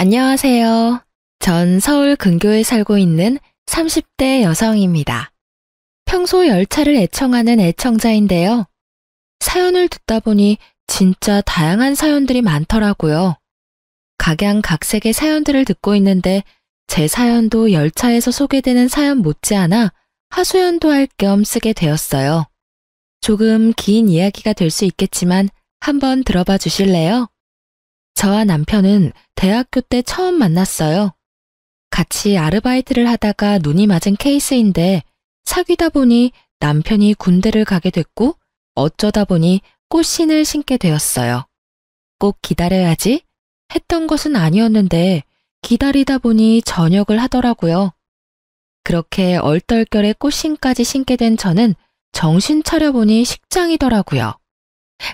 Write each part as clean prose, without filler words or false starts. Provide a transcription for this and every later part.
안녕하세요. 전 서울 근교에 살고 있는 30대 여성입니다. 평소 열차를 애청하는 애청자인데요. 사연을 듣다 보니 진짜 다양한 사연들이 많더라고요. 각양각색의 사연들을 듣고 있는데 제 사연도 열차에서 소개되는 사연 못지않아 하소연도 할 겸 쓰게 되었어요. 조금 긴 이야기가 될 수 있겠지만 한번 들어봐 주실래요? 저와 남편은 대학교 때 처음 만났어요. 같이 아르바이트를 하다가 눈이 맞은 케이스인데 사귀다 보니 남편이 군대를 가게 됐고 어쩌다 보니 꽃신을 신게 되었어요. 꼭 기다려야지 했던 것은 아니었는데 기다리다 보니 전역을 하더라고요. 그렇게 얼떨결에 꽃신까지 신게 된 저는 정신 차려보니 식장이더라고요.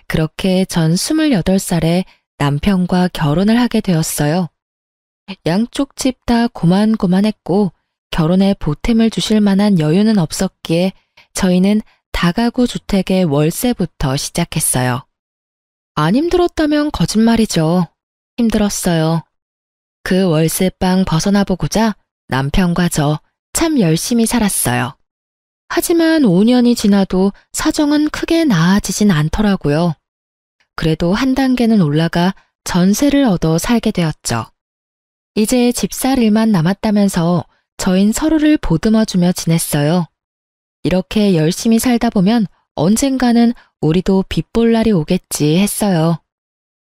그렇게 전 28살에 남편과 결혼을 하게 되었어요. 양쪽 집 다 고만고만했고 결혼에 보탬을 주실 만한 여유는 없었기에 저희는 다가구 주택의 월세부터 시작했어요. 안 힘들었다면 거짓말이죠. 힘들었어요. 그 월세방 벗어나보고자 남편과 저 참 열심히 살았어요. 하지만 5년이 지나도 사정은 크게 나아지진 않더라고요. 그래도 한 단계는 올라가 전세를 얻어 살게 되었죠. 이제 집살 일만 남았다면서 저흰 서로를 보듬어주며 지냈어요. 이렇게 열심히 살다 보면 언젠가는 우리도 빚 볼 날이 오겠지 했어요.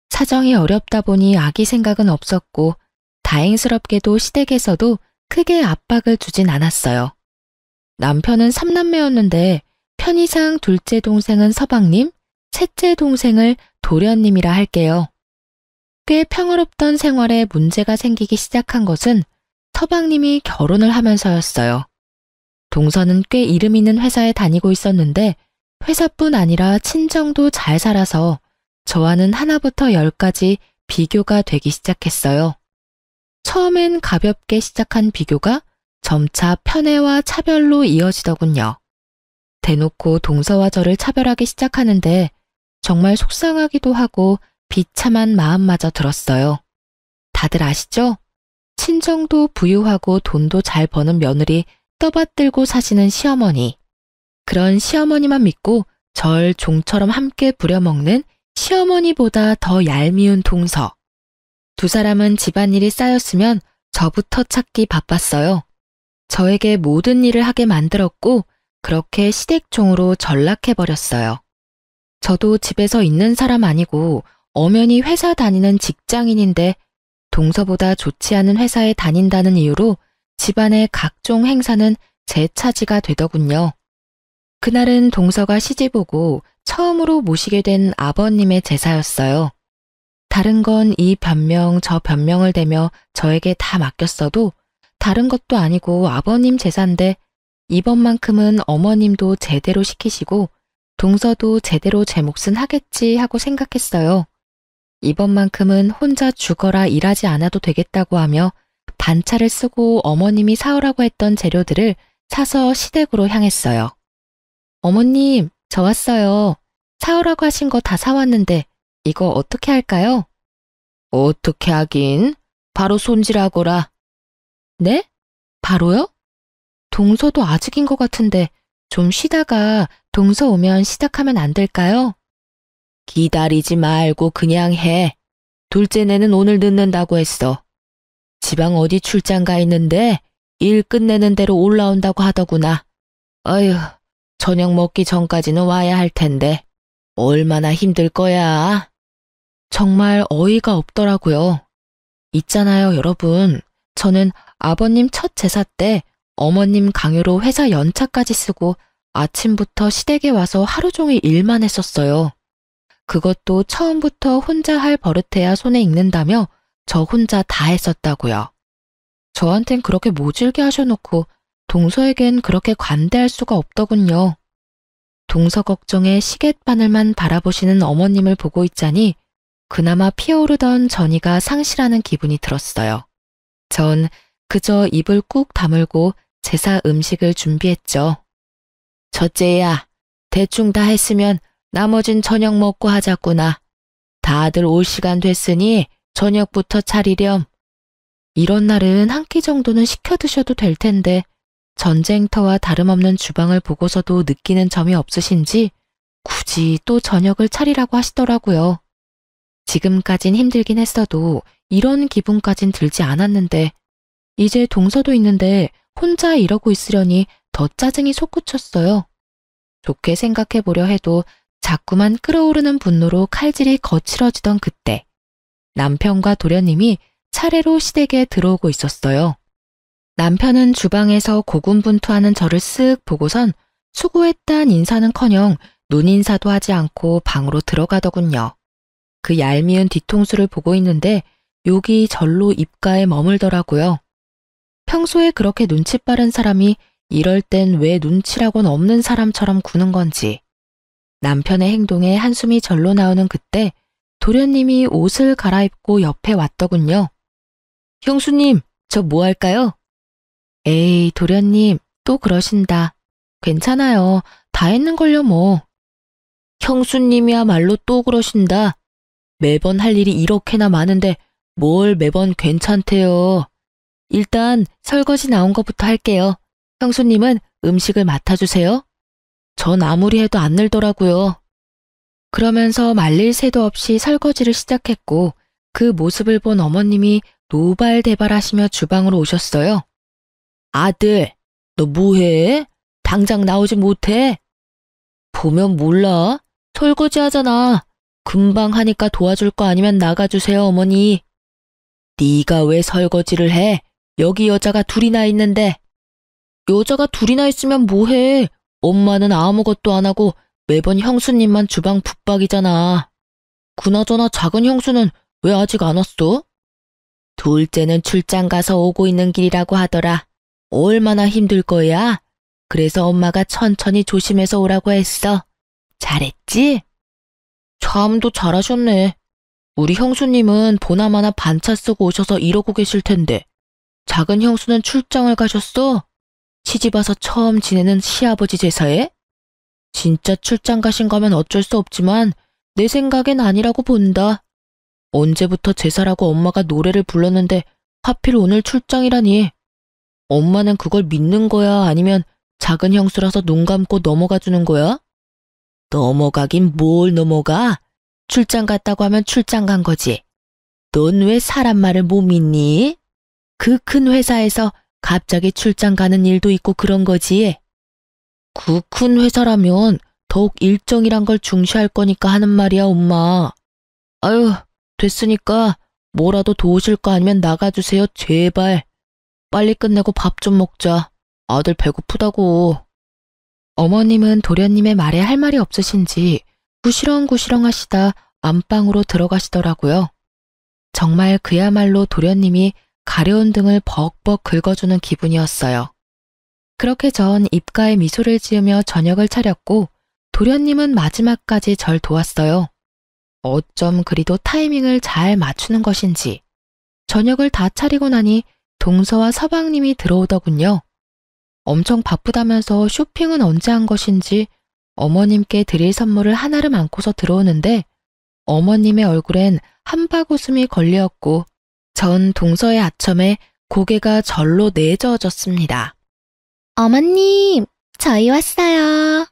사정이 어렵다 보니 아기 생각은 없었고 다행스럽게도 시댁에서도 크게 압박을 주진 않았어요. 남편은 3남매였는데 편의상 둘째 동생은 서방님, 셋째 동생을 도련님이라 할게요. 꽤 평화롭던 생활에 문제가 생기기 시작한 것은 서방님이 결혼을 하면서였어요. 동서는 꽤 이름 있는 회사에 다니고 있었는데 회사뿐 아니라 친정도 잘 살아서 저와는 하나부터 열까지 비교가 되기 시작했어요. 처음엔 가볍게 시작한 비교가 점차 편애와 차별로 이어지더군요. 대놓고 동서와 저를 차별하기 시작하는데 정말 속상하기도 하고 비참한 마음마저 들었어요. 다들 아시죠? 친정도 부유하고 돈도 잘 버는 며느리 떠받들고 사시는 시어머니. 그런 시어머니만 믿고 절 종처럼 함께 부려먹는 시어머니보다 더 얄미운 동서. 두 사람은 집안일이 쌓였으면 저부터 찾기 바빴어요. 저에게 모든 일을 하게 만들었고 그렇게 시댁종으로 전락해버렸어요. 저도 집에서 있는 사람 아니고 엄연히 회사 다니는 직장인인데 동서보다 좋지 않은 회사에 다닌다는 이유로 집안의 각종 행사는 제 차지가 되더군요. 그날은 동서가 시집 오고 처음으로 모시게 된 아버님의 제사였어요. 다른 건 이 변명 저 변명을 대며 저에게 다 맡겼어도 다른 것도 아니고 아버님 제사인데 이번만큼은 어머님도 제대로 시키시고 동서도 제대로 제 몫은 하겠지 하고 생각했어요. 이번만큼은 혼자 죽어라 일하지 않아도 되겠다고 하며 반차를 쓰고 어머님이 사오라고 했던 재료들을 사서 시댁으로 향했어요. 어머님, 저 왔어요. 사오라고 하신 거 다 사왔는데 이거 어떻게 할까요? 어떻게 하긴? 바로 손질하거라. 네? 바로요? 동서도 아직인 것 같은데 좀 쉬다가 동서 오면 시작하면 안 될까요? 기다리지 말고 그냥 해. 둘째네는 오늘 늦는다고 했어. 지방 어디 출장 가 있는데 일 끝내는 대로 올라온다고 하더구나. 어휴, 저녁 먹기 전까지는 와야 할 텐데 얼마나 힘들 거야. 정말 어이가 없더라고요. 있잖아요, 여러분. 저는 아버님 첫 제사 때 어머님 강요로 회사 연차까지 쓰고 아침부터 시댁에 와서 하루 종일 일만 했었어요. 그것도 처음부터 혼자 할 버릇해야 손에 익는다며 저 혼자 다 했었다고요. 저한텐 그렇게 모질게 하셔놓고 동서에겐 그렇게 관대할 수가 없더군요. 동서 걱정에 시갯바늘만 바라보시는 어머님을 보고 있자니 그나마 피어오르던 전이가 상실하는 기분이 들었어요. 전 그저 입을 꾹 다물고 제사 음식을 준비했죠. 첫째야, 대충 다 했으면 나머진 저녁 먹고 하자꾸나. 다들 올 시간 됐으니 저녁부터 차리렴. 이런 날은 한 끼 정도는 시켜 드셔도 될 텐데 전쟁터와 다름없는 주방을 보고서도 느끼는 점이 없으신지 굳이 또 저녁을 차리라고 하시더라고요. 지금까진 힘들긴 했어도 이런 기분까진 들지 않았는데 이제 동서도 있는데 혼자 이러고 있으려니 더 짜증이 솟구쳤어요. 좋게 생각해 보려 해도 자꾸만 끓어오르는 분노로 칼질이 거칠어지던 그때 남편과 도련님이 차례로 시댁에 들어오고 있었어요. 남편은 주방에서 고군분투하는 저를 쓱 보고선 수고했단 인사는커녕 눈인사도 하지 않고 방으로 들어가더군요. 그 얄미운 뒤통수를 보고 있는데 욕이 절로 입가에 머물더라고요. 평소에 그렇게 눈치 빠른 사람이 이럴 땐 왜 눈치라고는 없는 사람처럼 구는 건지. 남편의 행동에 한숨이 절로 나오는 그때 도련님이 옷을 갈아입고 옆에 왔더군요. 형수님, 저 뭐 할까요? 에이, 도련님, 또 그러신다. 괜찮아요. 다 했는걸요, 뭐. 형수님이야말로 또 그러신다. 매번 할 일이 이렇게나 많은데 뭘 매번 괜찮대요. 일단 설거지 나온 것부터 할게요. 형수님은 음식을 맡아주세요. 전 아무리 해도 안 늘더라고요. 그러면서 말릴 새도 없이 설거지를 시작했고 그 모습을 본 어머님이 노발대발하시며 주방으로 오셨어요. 아들, 너 뭐해? 당장 나오지 못해? 보면 몰라. 설거지 하잖아. 금방 하니까 도와줄 거 아니면 나가주세요, 어머니. 네가 왜 설거지를 해? 여기 여자가 둘이나 있는데. 여자가 둘이나 있으면 뭐해? 엄마는 아무것도 안 하고 매번 형수님만 주방 붙박이잖아. 그나저나 작은 형수는 왜 아직 안 왔어? 둘째는 출장 가서 오고 있는 길이라고 하더라. 얼마나 힘들 거야? 그래서 엄마가 천천히 조심해서 오라고 했어. 잘했지? 참도 잘하셨네. 우리 형수님은 보나마나 반차 쓰고 오셔서 이러고 계실 텐데 작은 형수는 출장을 가셨어? 시집와서 처음 지내는 시아버지 제사에? 진짜 출장 가신 거면 어쩔 수 없지만 내 생각엔 아니라고 본다. 언제부터 제사라고 엄마가 노래를 불렀는데 하필 오늘 출장이라니. 엄마는 그걸 믿는 거야? 아니면 작은 형수라서 눈 감고 넘어가 주는 거야? 넘어가긴 뭘 넘어가? 출장 갔다고 하면 출장 간 거지. 넌 왜 사람 말을 못 믿니? 그 큰 회사에서 갑자기 출장 가는 일도 있고 그런 거지. 그 큰 회사라면 더욱 일정이란 걸 중시할 거니까 하는 말이야, 엄마. 아유, 됐으니까 뭐라도 도우실 거 아니면 나가주세요, 제발. 빨리 끝내고 밥 좀 먹자. 아들 배고프다고. 어머님은 도련님의 말에 할 말이 없으신지 구시렁구시렁 하시다 안방으로 들어가시더라고요. 정말 그야말로 도련님이 가려운 등을 벅벅 긁어주는 기분이었어요. 그렇게 전 입가에 미소를 지으며 저녁을 차렸고 도련님은 마지막까지 절 도왔어요. 어쩜 그리도 타이밍을 잘 맞추는 것인지 저녁을 다 차리고 나니 동서와 서방님이 들어오더군요. 엄청 바쁘다면서 쇼핑은 언제 한 것인지 어머님께 드릴 선물을 하나를 안고서 들어오는데 어머님의 얼굴엔 한바구음이 걸렸고 전 동서의 아첨에 고개가 절로 내저어졌습니다. 어머님, 저희 왔어요.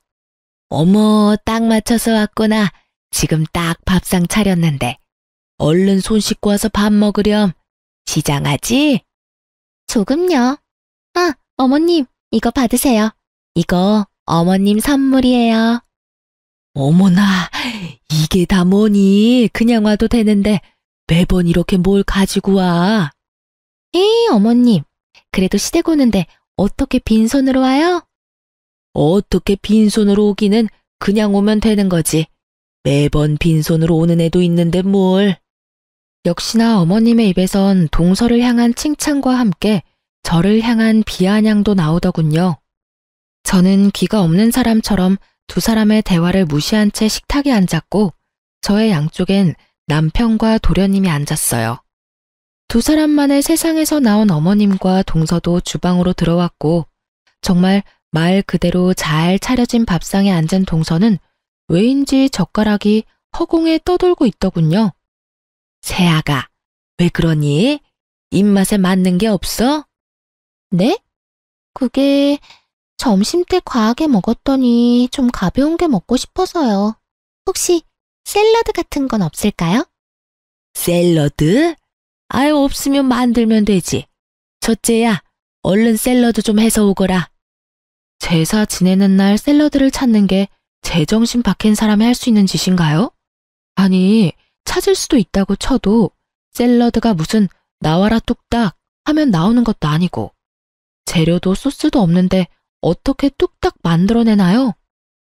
어머, 딱 맞춰서 왔구나. 지금 딱 밥상 차렸는데. 얼른 손 씻고 와서 밥 먹으렴. 시장하지? 조금요. 아, 어머님, 이거 받으세요. 이거 어머님 선물이에요. 어머나, 이게 다 뭐니? 그냥 와도 되는데 매번 이렇게 뭘 가지고 와? 에이, 어머님. 그래도 시댁 오는데 어떻게 빈손으로 와요? 어떻게 빈손으로 오기는 그냥 오면 되는 거지. 매번 빈손으로 오는 애도 있는데 뭘. 역시나 어머님의 입에선 동서를 향한 칭찬과 함께 저를 향한 비아냥도 나오더군요. 저는 귀가 없는 사람처럼 두 사람의 대화를 무시한 채 식탁에 앉았고 저의 양쪽엔 남편과 도련님이 앉았어요. 두 사람만의 세상에서 나온 어머님과 동서도 주방으로 들어왔고 정말 말 그대로 잘 차려진 밥상에 앉은 동서는 왜인지 젓가락이 허공에 떠돌고 있더군요. 새아가, 왜 그러니? 입맛에 맞는 게 없어? 네? 그게 점심때 과하게 먹었더니 좀 가벼운 게 먹고 싶어서요. 혹시 샐러드 같은 건 없을까요? 샐러드? 아유, 없으면 만들면 되지. 첫째야, 얼른 샐러드 좀 해서 오거라. 제사 지내는 날 샐러드를 찾는 게 제정신 박힌 사람이 할 수 있는 짓인가요? 아니, 찾을 수도 있다고 쳐도 샐러드가 무슨 나와라 뚝딱 하면 나오는 것도 아니고 재료도 소스도 없는데 어떻게 뚝딱 만들어내나요?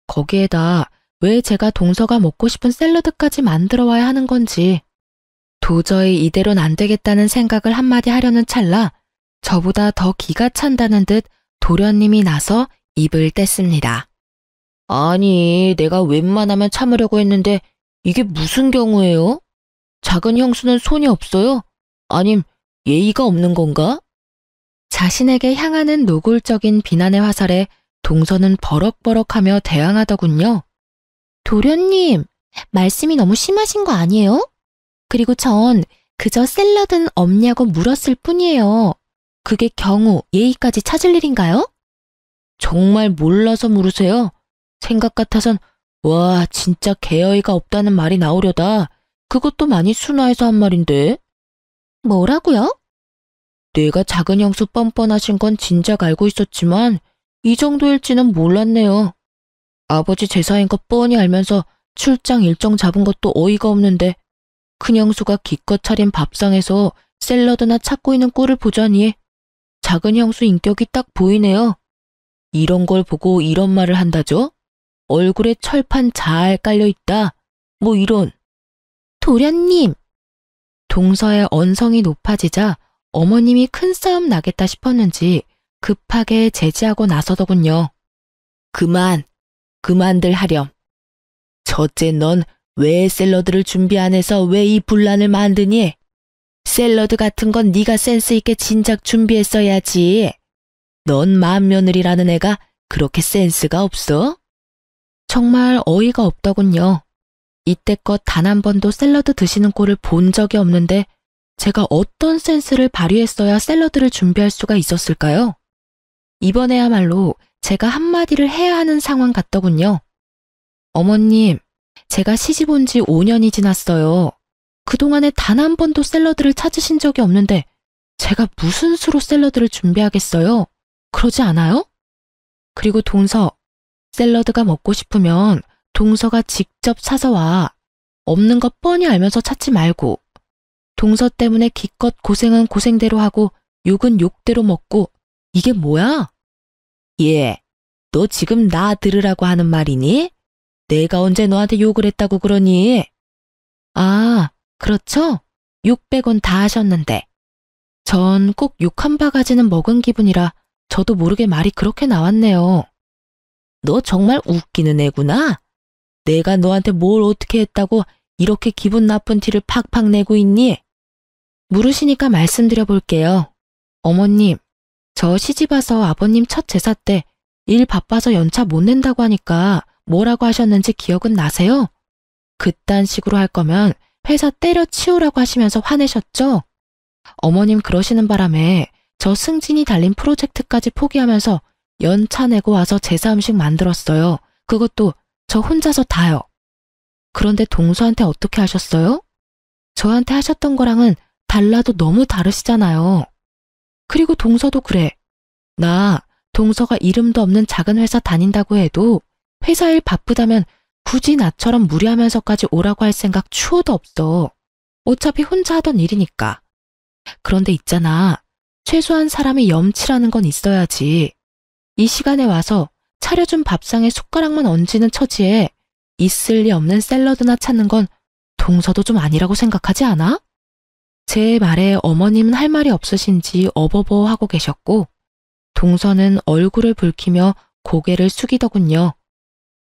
거기에다 왜 제가 동서가 먹고 싶은 샐러드까지 만들어 와야 하는 건지 도저히 이대로는 안 되겠다는 생각을 한마디 하려는 찰나 저보다 더 기가 찬다는 듯 도련님이 나서 입을 뗐습니다. 아니, 내가 웬만하면 참으려고 했는데 이게 무슨 경우예요? 작은 형수는 손이 없어요? 아님 예의가 없는 건가? 자신에게 향하는 노골적인 비난의 화살에 동서는 버럭버럭하며 대항하더군요. 도련님, 말씀이 너무 심하신 거 아니에요? 그리고 전 그저 샐러드는 없냐고 물었을 뿐이에요. 그게 경우 예의까지 찾을 일인가요? 정말 몰라서 물으세요? 생각 같아선 와, 진짜 개어이가 없다는 말이 나오려다. 그것도 많이 순화해서 한 말인데. 뭐라고요? 내가 작은 형수 뻔뻔하신 건 진작 알고 있었지만 이 정도일지는 몰랐네요. 아버지 제사인 거 뻔히 알면서 출장 일정 잡은 것도 어이가 없는데 큰 형수가 기껏 차린 밥상에서 샐러드나 찾고 있는 꼴을 보자니 작은 형수 인격이 딱 보이네요. 이런 걸 보고 이런 말을 한다죠? 얼굴에 철판 잘 깔려있다. 뭐 이런. 도련님! 동서의 언성이 높아지자 어머님이 큰 싸움 나겠다 싶었는지 급하게 제지하고 나서더군요. 그만들 하렴. 첫째 넌 왜 샐러드를 준비 안 해서 왜 이 분란을 만드니? 샐러드 같은 건 네가 센스 있게 진작 준비했어야지. 넌 맏며느리라는 애가 그렇게 센스가 없어? 정말 어이가 없더군요. 이때껏 단 한 번도 샐러드 드시는 꼴을 본 적이 없는데 제가 어떤 센스를 발휘했어야 샐러드를 준비할 수가 있었을까요? 이번에야말로 제가 한마디를 해야 하는 상황 같더군요. 어머님, 제가 시집 온 지 5년이 지났어요. 그동안에 단 한 번도 샐러드를 찾으신 적이 없는데 제가 무슨 수로 샐러드를 준비하겠어요? 그러지 않아요? 그리고 동서, 샐러드가 먹고 싶으면 동서가 직접 사서 와. 없는 것 뻔히 알면서 찾지 말고. 동서 때문에 기껏 고생은 고생대로 하고 욕은 욕대로 먹고 이게 뭐야? 예, 너 지금 나 들으라고 하는 말이니? 내가 언제 너한테 욕을 했다고 그러니? 아, 그렇죠? 600원 다 하셨는데. 전 꼭 욕 한 바가지는 먹은 기분이라 저도 모르게 말이 그렇게 나왔네요. 너 정말 웃기는 애구나. 내가 너한테 뭘 어떻게 했다고 이렇게 기분 나쁜 티를 팍팍 내고 있니? 물으시니까 말씀드려 볼게요. 어머님, 저 시집와서 아버님 첫 제사 때 일 바빠서 연차 못 낸다고 하니까 뭐라고 하셨는지 기억은 나세요? 그딴 식으로 할 거면 회사 때려치우라고 하시면서 화내셨죠? 어머님 그러시는 바람에 저 승진이 달린 프로젝트까지 포기하면서 연차 내고 와서 제사 음식 만들었어요. 그것도 저 혼자서 다요. 그런데 동서한테 어떻게 하셨어요? 저한테 하셨던 거랑은 달라도 너무 다르시잖아요. 그리고 동서도 그래. 나 동서가 이름도 없는 작은 회사 다닌다고 해도 회사 일 바쁘다면 굳이 나처럼 무리하면서까지 오라고 할 생각 추호도 없어. 어차피 혼자 하던 일이니까. 그런데 있잖아. 최소한 사람이 염치라는 건 있어야지. 이 시간에 와서 차려준 밥상에 숟가락만 얹는 처지에 있을 리 없는 샐러드나 찾는 건 동서도 좀 아니라고 생각하지 않아? 제 말에 어머님은 할 말이 없으신지 어버버 하고 계셨고 동서는 얼굴을 붉히며 고개를 숙이더군요.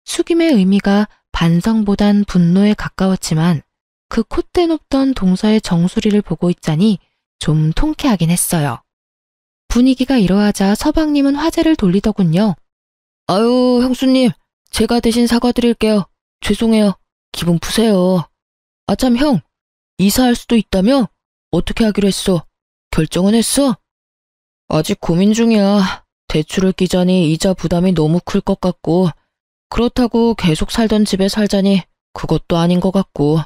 숙임의 의미가 반성보단 분노에 가까웠지만 그 콧대 높던 동서의 정수리를 보고 있자니 좀 통쾌하긴 했어요. 분위기가 이러하자 서방님은 화제를 돌리더군요. 아유, 형수님, 제가 대신 사과드릴게요. 죄송해요. 기분 푸세요. 아참 형, 이사할 수도 있다며? 어떻게 하기로 했어? 결정은 했어? 아직 고민 중이야. 대출을 끼자니 이자 부담이 너무 클 것 같고, 그렇다고 계속 살던 집에 살자니 그것도 아닌 것 같고,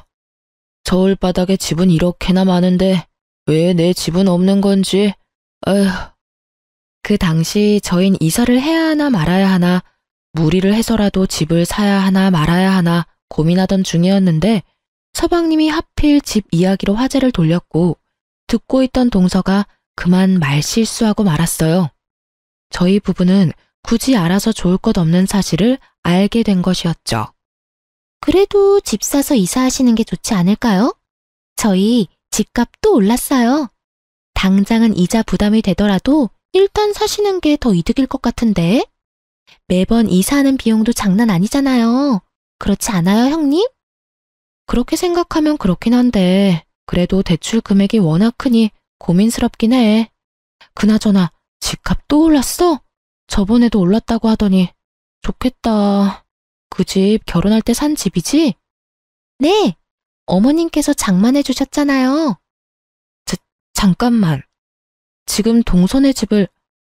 저울바닥에 집은 이렇게나 많은데 왜 내 집은 없는 건지, 아휴. 그 당시 저흰 이사를 해야 하나 말아야 하나, 무리를 해서라도 집을 사야 하나 말아야 하나 고민하던 중이었는데, 서방님이 하필 집 이야기로 화제를 돌렸고, 듣고 있던 동서가 그만 말실수하고 말았어요. 저희 부부는 굳이 알아서 좋을 것 없는 사실을 알게 된 것이었죠. 그래도 집 사서 이사하시는 게 좋지 않을까요? 저희 집값 또 올랐어요. 당장은 이자 부담이 되더라도 일단 사시는 게 더 이득일 것 같은데. 매번 이사하는 비용도 장난 아니잖아요. 그렇지 않아요, 형님? 그렇게 생각하면 그렇긴 한데, 그래도 대출 금액이 워낙 크니 고민스럽긴 해. 그나저나 집값 또 올랐어? 저번에도 올랐다고 하더니. 좋겠다. 그 집 결혼할 때 산 집이지? 네, 어머님께서 장만해 주셨잖아요. 잠깐만. 지금 동선의 집을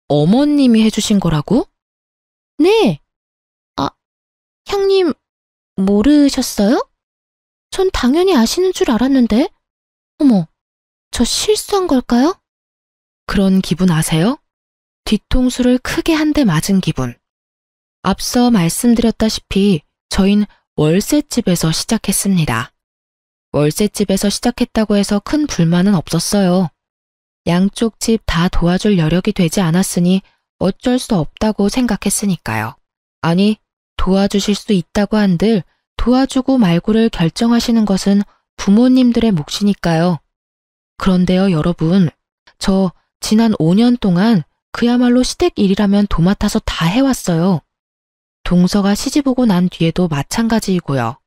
어머님이 해주신 거라고? 네. 아, 형님 모르셨어요? 전 당연히 아시는 줄 알았는데. 어머, 저 실수한 걸까요? 그런 기분 아세요? 뒤통수를 크게 한 대 맞은 기분. 앞서 말씀드렸다시피 저흰 월세집에서 시작했습니다. 월세집에서 시작했다고 해서 큰 불만은 없었어요. 양쪽 집 다 도와줄 여력이 되지 않았으니 어쩔 수 없다고 생각했으니까요. 아니, 도와주실 수 있다고 한들 도와주고 말고를 결정하시는 것은 부모님들의 몫이니까요. 그런데요, 여러분, 저 지난 5년 동안 그야말로 시댁 일이라면 도맡아서 다 해왔어요. 동서가 시집 오고 난 뒤에도 마찬가지이고요.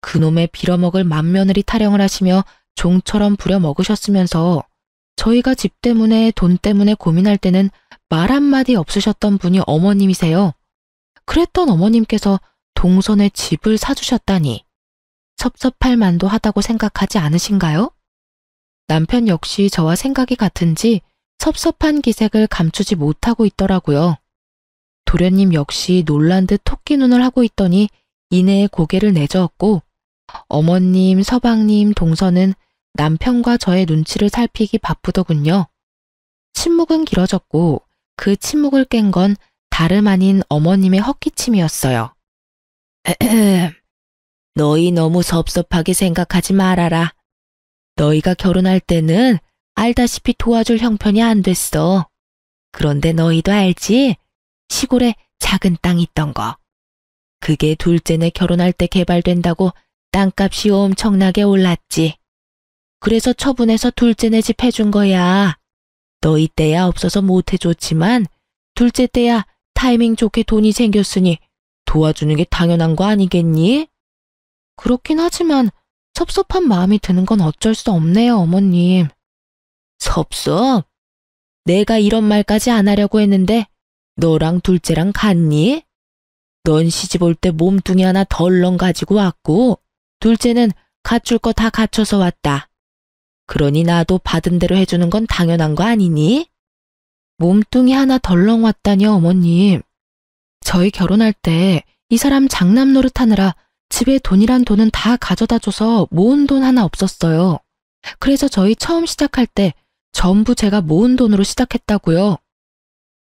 그놈의 빌어먹을 맏며느리 타령을 하시며 종처럼 부려먹으셨으면서 저희가 집 때문에 돈 때문에 고민할 때는 말 한마디 없으셨던 분이 어머님이세요. 그랬던 어머님께서 동선에 집을 사주셨다니 섭섭할 만도 하다고 생각하지 않으신가요? 남편 역시 저와 생각이 같은지 섭섭한 기색을 감추지 못하고 있더라고요. 도련님 역시 놀란 듯 토끼 눈을 하고 있더니 이내에 고개를 내저었고, 어머님, 서방님, 동서는 남편과 저의 눈치를 살피기 바쁘더군요. 침묵은 길어졌고 그 침묵을 깬 건 다름 아닌 어머님의 헛기침이었어요. 너희 너무 섭섭하게 생각하지 말아라. 너희가 결혼할 때는 알다시피 도와줄 형편이 안 됐어. 그런데 너희도 알지? 시골에 작은 땅 있던 거. 그게 둘째네 결혼할 때 개발된다고 땅값이 엄청나게 올랐지. 그래서 처분해서 둘째네 집 해준 거야. 너희 때야 없어서 못 해줬지만 둘째 때야 타이밍 좋게 돈이 생겼으니 도와주는 게 당연한 거 아니겠니? 그렇긴 하지만 섭섭한 마음이 드는 건 어쩔 수 없네요, 어머님. 섭섭? 내가 이런 말까지 안 하려고 했는데 너랑 둘째랑 같니? 넌 시집 올 때 몸뚱이 하나 덜렁 가지고 왔고 둘째는 갖출 거 다 갖춰서 왔다. 그러니 나도 받은 대로 해주는 건 당연한 거 아니니? 몸뚱이 하나 덜렁 왔다니요, 어머님. 저희 결혼할 때 이 사람 장남 노릇하느라 집에 돈이란 돈은 다 가져다 줘서 모은 돈 하나 없었어요. 그래서 저희 처음 시작할 때 전부 제가 모은 돈으로 시작했다고요.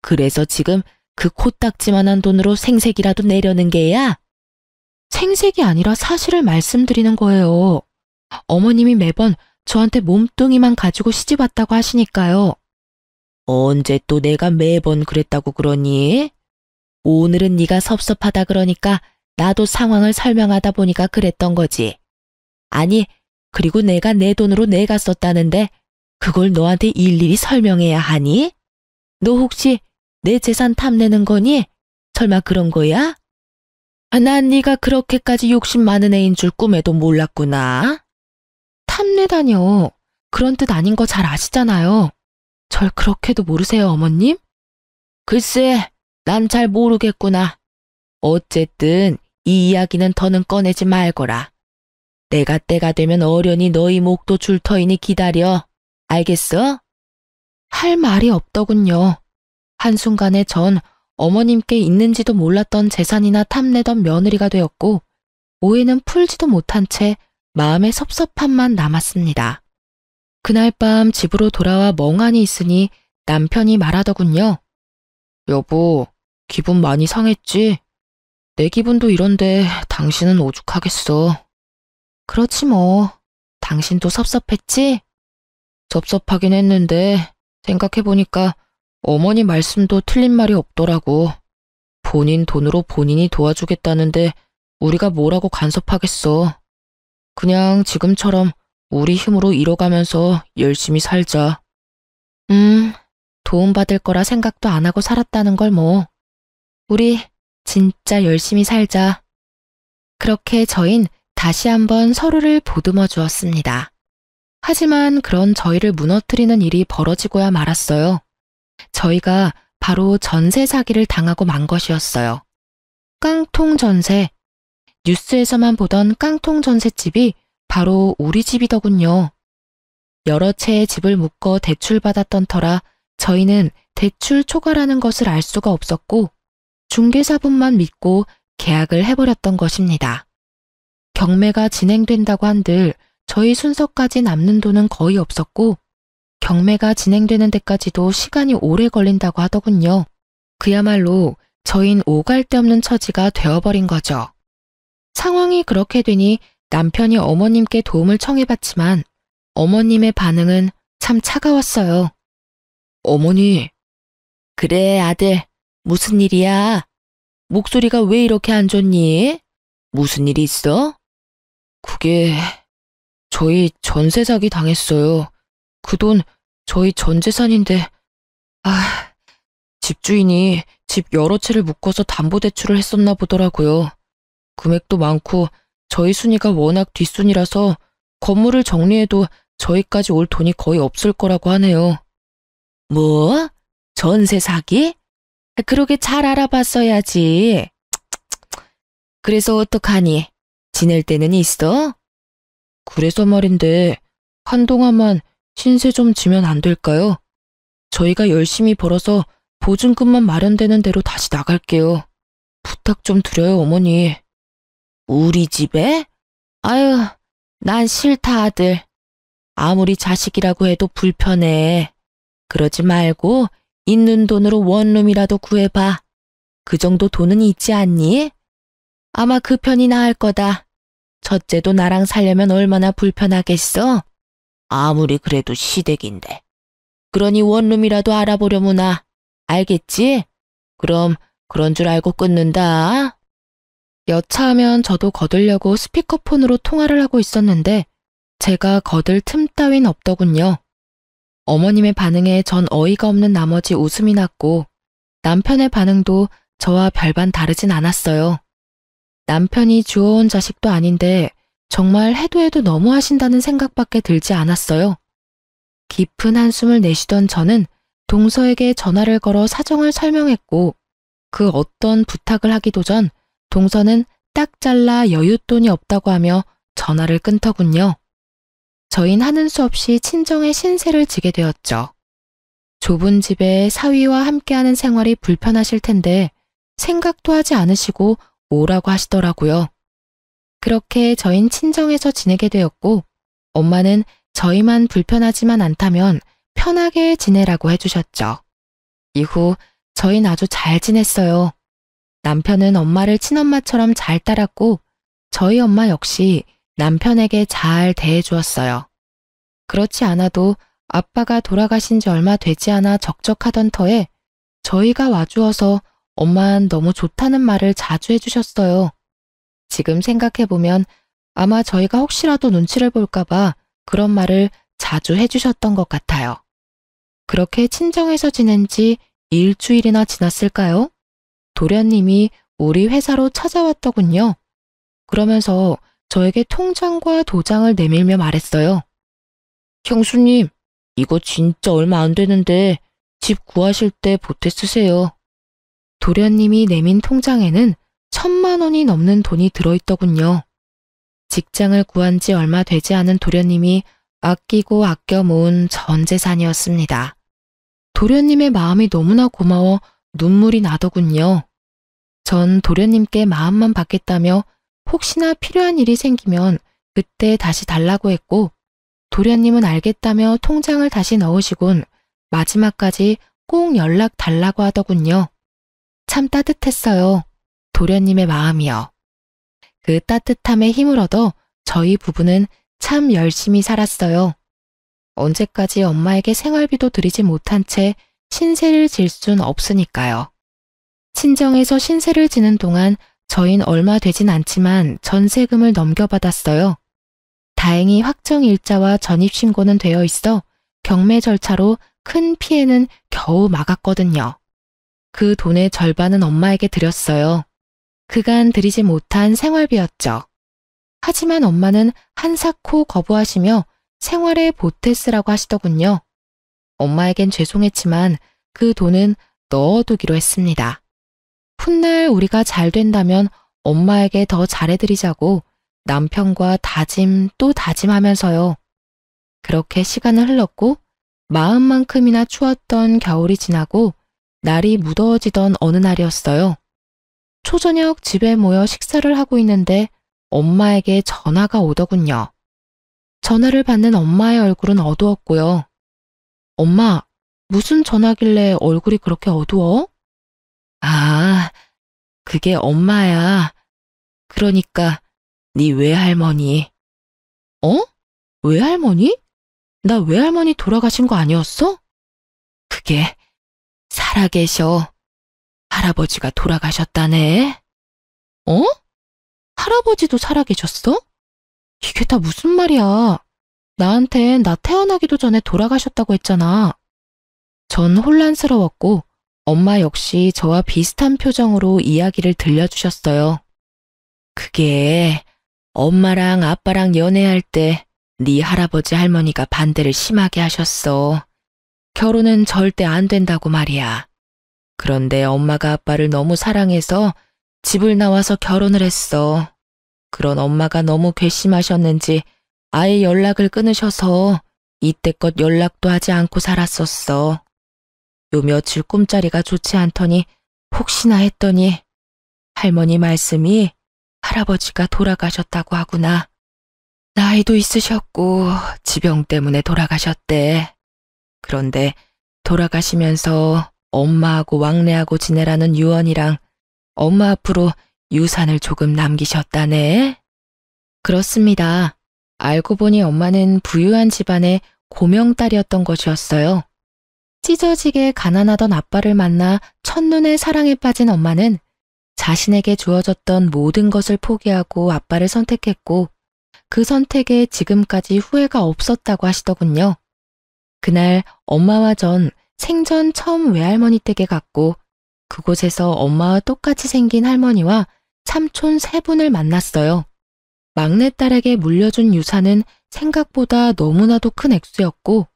그래서 지금 그 코딱지만한 돈으로 생색이라도 내려는 게야? 생색이 아니라 사실을 말씀드리는 거예요. 어머님이 매번 저한테 몸뚱이만 가지고 시집 왔다고 하시니까요. 언제 또 내가 매번 그랬다고 그러니? 오늘은 네가 섭섭하다 그러니까 나도 상황을 설명하다 보니까 그랬던 거지. 아니, 그리고 내가 내 돈으로 내가 썼다는데 그걸 너한테 일일이 설명해야 하니? 너 혹시 내 재산 탐내는 거니? 설마 그런 거야? 난 네가 그렇게까지 욕심 많은 애인 줄 꿈에도 몰랐구나. 탐내다뇨. 그런 뜻 아닌 거 잘 아시잖아요. 절 그렇게도 모르세요, 어머님? 글쎄, 난 잘 모르겠구나. 어쨌든 이 이야기는 더는 꺼내지 말거라. 내가 때가 되면 어련히 너희 목도 줄 터이니 기다려. 알겠어? 할 말이 없더군요. 한순간에 전 어머님께 있는지도 몰랐던 재산이나 탐내던 며느리가 되었고 오해는 풀지도 못한 채 마음의 섭섭함만 남았습니다. 그날 밤 집으로 돌아와 멍하니 있으니 남편이 말하더군요. 여보, 기분 많이 상했지? 내 기분도 이런데 당신은 오죽하겠어. 그렇지 뭐. 당신도 섭섭했지? 섭섭하긴 했는데 생각해보니까 어머니 말씀도 틀린 말이 없더라고. 본인 돈으로 본인이 도와주겠다는데 우리가 뭐라고 간섭하겠어. 그냥 지금처럼 우리 힘으로 이뤄가면서 열심히 살자. 도움받을 거라 생각도 안 하고 살았다는 걸 뭐. 우리 진짜 열심히 살자. 그렇게 저흰 다시 한번 서로를 보듬어 주었습니다. 하지만 그런 저희를 무너뜨리는 일이 벌어지고야 말았어요. 저희가 바로 전세 사기를 당하고 만 것이었어요. 깡통 전세. 뉴스에서만 보던 깡통 전셋집이 바로 우리 집이더군요. 여러 채의 집을 묶어 대출받았던 터라 저희는 대출 초과라는 것을 알 수가 없었고 중개사분만 믿고 계약을 해버렸던 것입니다. 경매가 진행된다고 한들 저희 순서까지 남는 돈은 거의 없었고 경매가 진행되는 데까지도 시간이 오래 걸린다고 하더군요. 그야말로 저흰 오갈 데 없는 처지가 되어버린 거죠. 상황이 그렇게 되니 남편이 어머님께 도움을 청해봤지만 어머님의 반응은 참 차가웠어요. 어머니, 그래 아들, 무슨 일이야? 목소리가 왜 이렇게 안 좋니? 무슨 일이 있어? 그게 저희 전세 사기 당했어요. 그 돈 저희 전 재산인데 집주인이 집 여러 채를 묶어서 담보대출을 했었나 보더라고요. 금액도 많고 저희 순위가 워낙 뒷순이라서 건물을 정리해도 저희까지 올 돈이 거의 없을 거라고 하네요. 뭐? 전세 사기? 그러게 잘 알아봤어야지. 그래서 어떡하니? 지낼 데는 있어? 그래서 말인데 한동안만 신세 좀 지면 안 될까요? 저희가 열심히 벌어서 보증금만 마련되는 대로 다시 나갈게요. 부탁 좀 드려요, 어머니. 우리 집에? 아유, 난 싫다, 아들. 아무리 자식이라고 해도 불편해. 그러지 말고 있는 돈으로 원룸이라도 구해봐. 그 정도 돈은 있지 않니? 아마 그 편이 나을 거다. 첫째도 나랑 살려면 얼마나 불편하겠어? 아무리 그래도 시댁인데. 그러니 원룸이라도 알아보려무나. 알겠지? 그럼 그런 줄 알고 끊는다. 여차하면 저도 거들려고 스피커폰으로 통화를 하고 있었는데 제가 거들 틈 따윈 없더군요. 어머님의 반응에 전 어이가 없는 나머지 웃음이 났고 남편의 반응도 저와 별반 다르진 않았어요. 남편이 주워온 자식도 아닌데 정말 해도 너무 하신다는 생각밖에 들지 않았어요. 깊은 한숨을 내쉬던 저는 동서에게 전화를 걸어 사정을 설명했고 그 어떤 부탁을 하기도 전 동서는 딱 잘라 여윳돈이 없다고 하며 전화를 끊더군요. 저흰 하는 수 없이 친정의 신세를 지게 되었죠. 좁은 집에 사위와 함께하는 생활이 불편하실 텐데 생각도 하지 않으시고 오라고 하시더라고요. 그렇게 저흰 친정에서 지내게 되었고 엄마는 저희만 불편하지만 않다면 편하게 지내라고 해주셨죠. 이후 저희는 아주 잘 지냈어요. 남편은 엄마를 친엄마처럼 잘 따랐고 저희 엄마 역시 남편에게 잘 대해주었어요. 그렇지 않아도 아빠가 돌아가신 지 얼마 되지 않아 적적하던 터에 저희가 와주어서 엄마는 너무 좋다는 말을 자주 해주셨어요. 지금 생각해보면 아마 저희가 혹시라도 눈치를 볼까봐 그런 말을 자주 해주셨던 것 같아요. 그렇게 친정에서 지낸 지 일주일이나 지났을까요? 도련님이 우리 회사로 찾아왔더군요. 그러면서 저에게 통장과 도장을 내밀며 말했어요. 형수님, 이거 진짜 얼마 안 되는데 집 구하실 때 보태 쓰세요. 도련님이 내민 통장에는 1,000만 원이 넘는 돈이 들어있더군요. 직장을 구한 지 얼마 되지 않은 도련님이 아끼고 아껴 모은 전 재산이었습니다. 도련님의 마음이 너무나 고마워 눈물이 나더군요. 전 도련님께 마음만 받겠다며 혹시나 필요한 일이 생기면 그때 다시 달라고 했고, 도련님은 알겠다며 통장을 다시 넣으시곤 마지막까지 꼭 연락 달라고 하더군요. 참 따뜻했어요. 도련님의 마음이요. 그 따뜻함에 힘을 얻어 저희 부부는 참 열심히 살았어요. 언제까지 엄마에게 생활비도 드리지 못한 채 신세를 질 순 없으니까요. 친정에서 신세를 지는 동안 저흰 얼마 되진 않지만 전세금을 넘겨받았어요. 다행히 확정일자와 전입신고는 되어 있어 경매 절차로 큰 피해는 겨우 막았거든요. 그 돈의 절반은 엄마에게 드렸어요. 그간 드리지 못한 생활비였죠. 하지만 엄마는 한사코 거부하시며 생활에 보태 쓰라고 하시더군요. 엄마에겐 죄송했지만 그 돈은 넣어두기로 했습니다. 훗날 우리가 잘 된다면 엄마에게 더 잘해드리자고 남편과 다짐 또 다짐하면서요. 그렇게 시간은 흘렀고 마음만큼이나 추웠던 겨울이 지나고 날이 무더워지던 어느 날이었어요. 초저녁 집에 모여 식사를 하고 있는데 엄마에게 전화가 오더군요. 전화를 받는 엄마의 얼굴은 어두웠고요. 엄마, 무슨 전화길래 얼굴이 그렇게 어두워? 아, 그게 엄마야. 그러니까 네 외할머니. 어? 외할머니? 나 외할머니 돌아가신 거 아니었어? 그게 살아계셔. 할아버지가 돌아가셨다네. 어? 할아버지도 살아계셨어? 이게 다 무슨 말이야. 나한텐 나 태어나기도 전에 돌아가셨다고 했잖아. 전 혼란스러웠고 엄마 역시 저와 비슷한 표정으로 이야기를 들려주셨어요. 그게 엄마랑 아빠랑 연애할 때 네 할아버지 할머니가 반대를 심하게 하셨어. 결혼은 절대 안 된다고 말이야. 그런데 엄마가 아빠를 너무 사랑해서 집을 나와서 결혼을 했어. 그런 엄마가 너무 괘씸하셨는지 아예 연락을 끊으셔서 이때껏 연락도 하지 않고 살았었어. 요 며칠 꿈자리가 좋지 않더니 혹시나 했더니 할머니 말씀이 할아버지가 돌아가셨다고 하구나. 나이도 있으셨고 지병 때문에 돌아가셨대. 그런데 돌아가시면서 엄마하고 왕래하고 지내라는 유언이랑 엄마 앞으로 유산을 조금 남기셨다네. 그렇습니다. 알고 보니 엄마는 부유한 집안의 고명딸이었던 것이었어요. 찢어지게 가난하던 아빠를 만나 첫눈에 사랑에 빠진 엄마는 자신에게 주어졌던 모든 것을 포기하고 아빠를 선택했고 그 선택에 지금까지 후회가 없었다고 하시더군요. 그날 엄마와 전 생전 처음 외할머니 댁에 갔고 그곳에서 엄마와 똑같이 생긴 할머니와 삼촌 세 분을 만났어요. 막내딸에게 물려준 유산은 생각보다 너무나도 큰 액수였고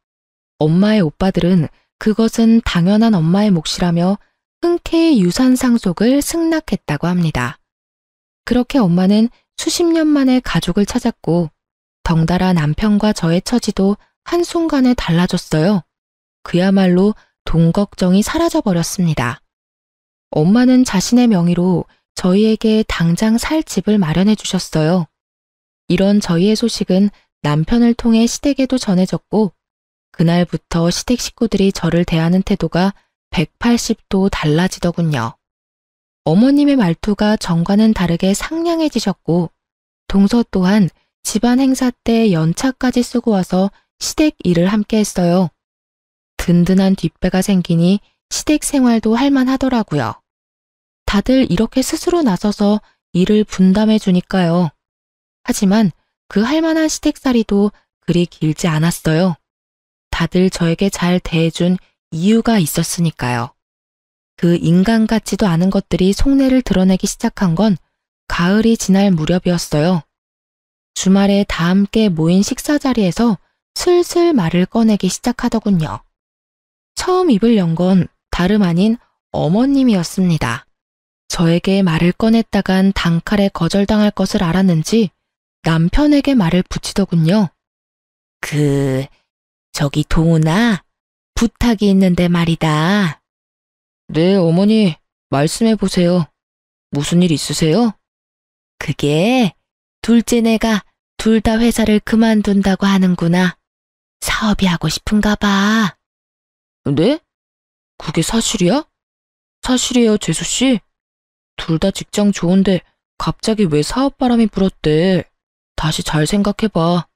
엄마의 오빠들은 그것은 당연한 엄마의 몫이라며 흔쾌히 유산 상속을 승낙했다고 합니다. 그렇게 엄마는 수십 년 만에 가족을 찾았고 덩달아 남편과 저의 처지도 한순간에 달라졌어요. 그야말로 돈 걱정이 사라져버렸습니다. 엄마는 자신의 명의로 저희에게 당장 살 집을 마련해 주셨어요. 이런 저희의 소식은 남편을 통해 시댁에도 전해졌고 그날부터 시댁 식구들이 저를 대하는 태도가 180도 달라지더군요. 어머님의 말투가 전과는 다르게 상냥해지셨고 동서 또한 집안 행사 때 연차까지 쓰고 와서 시댁 일을 함께 했어요. 든든한 뒷배가 생기니 시댁 생활도 할만하더라고요. 다들 이렇게 스스로 나서서 일을 분담해 주니까요. 하지만 그 할만한 시댁살이도 그리 길지 않았어요. 다들 저에게 잘 대해준 이유가 있었으니까요. 그 인간 같지도 않은 것들이 속내를 드러내기 시작한 건 가을이 지날 무렵이었어요. 주말에 다 함께 모인 식사 자리에서 슬슬 말을 꺼내기 시작하더군요. 처음 입을 연 건 다름 아닌 어머님이었습니다. 저에게 말을 꺼냈다간 단칼에 거절당할 것을 알았는지 남편에게 말을 붙이더군요. 저기 동훈아, 부탁이 있는데 말이다. 네, 어머니, 말씀해 보세요. 무슨 일 있으세요? 그게 둘째네가 둘 다 회사를 그만둔다고 하는구나. 사업이 하고 싶은가 봐. 네? 그게 사실이야? 사실이에요, 재수 씨. 둘 다 직장 좋은데 갑자기 왜 사업 바람이 불었대? 다시 잘 생각해봐.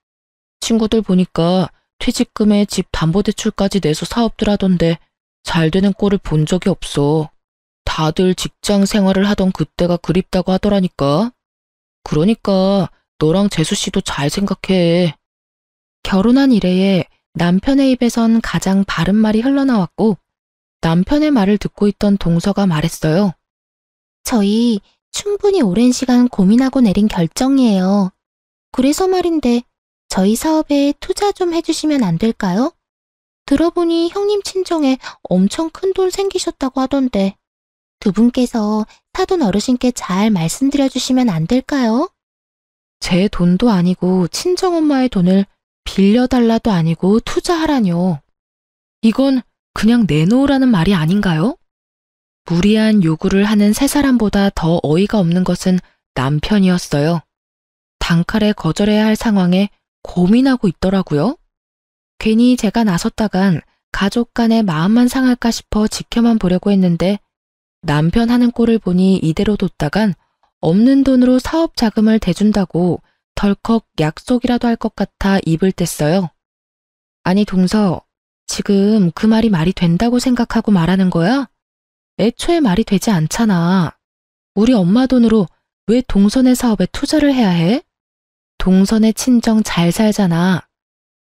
친구들 보니까 퇴직금에 집 담보대출까지 내서 사업들 하던데 잘 되는 꼴을 본 적이 없어. 다들 직장 생활을 하던 그때가 그립다고 하더라니까. 그러니까 너랑 재수 씨도 잘 생각해. 결혼한 이래에 남편의 입에선 가장 바른 말이 흘러나왔고 남편의 말을 듣고 있던 동서가 말했어요. 저희 충분히 오랜 시간 고민하고 내린 결정이에요. 그래서 말인데 저희 사업에 투자 좀 해주시면 안 될까요? 들어보니 형님 친정에 엄청 큰 돈 생기셨다고 하던데 두 분께서 사돈 어르신께 잘 말씀드려 주시면 안 될까요? 제 돈도 아니고 친정엄마의 돈을 빌려달라도 아니고 투자하라뇨. 이건 그냥 내놓으라는 말이 아닌가요? 무리한 요구를 하는 세 사람보다 더 어이가 없는 것은 남편이었어요. 단칼에 거절해야 할 상황에 고민하고 있더라고요. 괜히 제가 나섰다간 가족 간의 마음만 상할까 싶어 지켜만 보려고 했는데 남편 하는 꼴을 보니 이대로 뒀다간 없는 돈으로 사업 자금을 대준다고 덜컥 약속이라도 할 것 같아 입을 뗐어요. 아니 동서, 지금 그 말이 된다고 생각하고 말하는 거야? 애초에 말이 되지 않잖아. 우리 엄마 돈으로 왜 동선의 사업에 투자를 해야 해? 동선의 친정 잘 살잖아.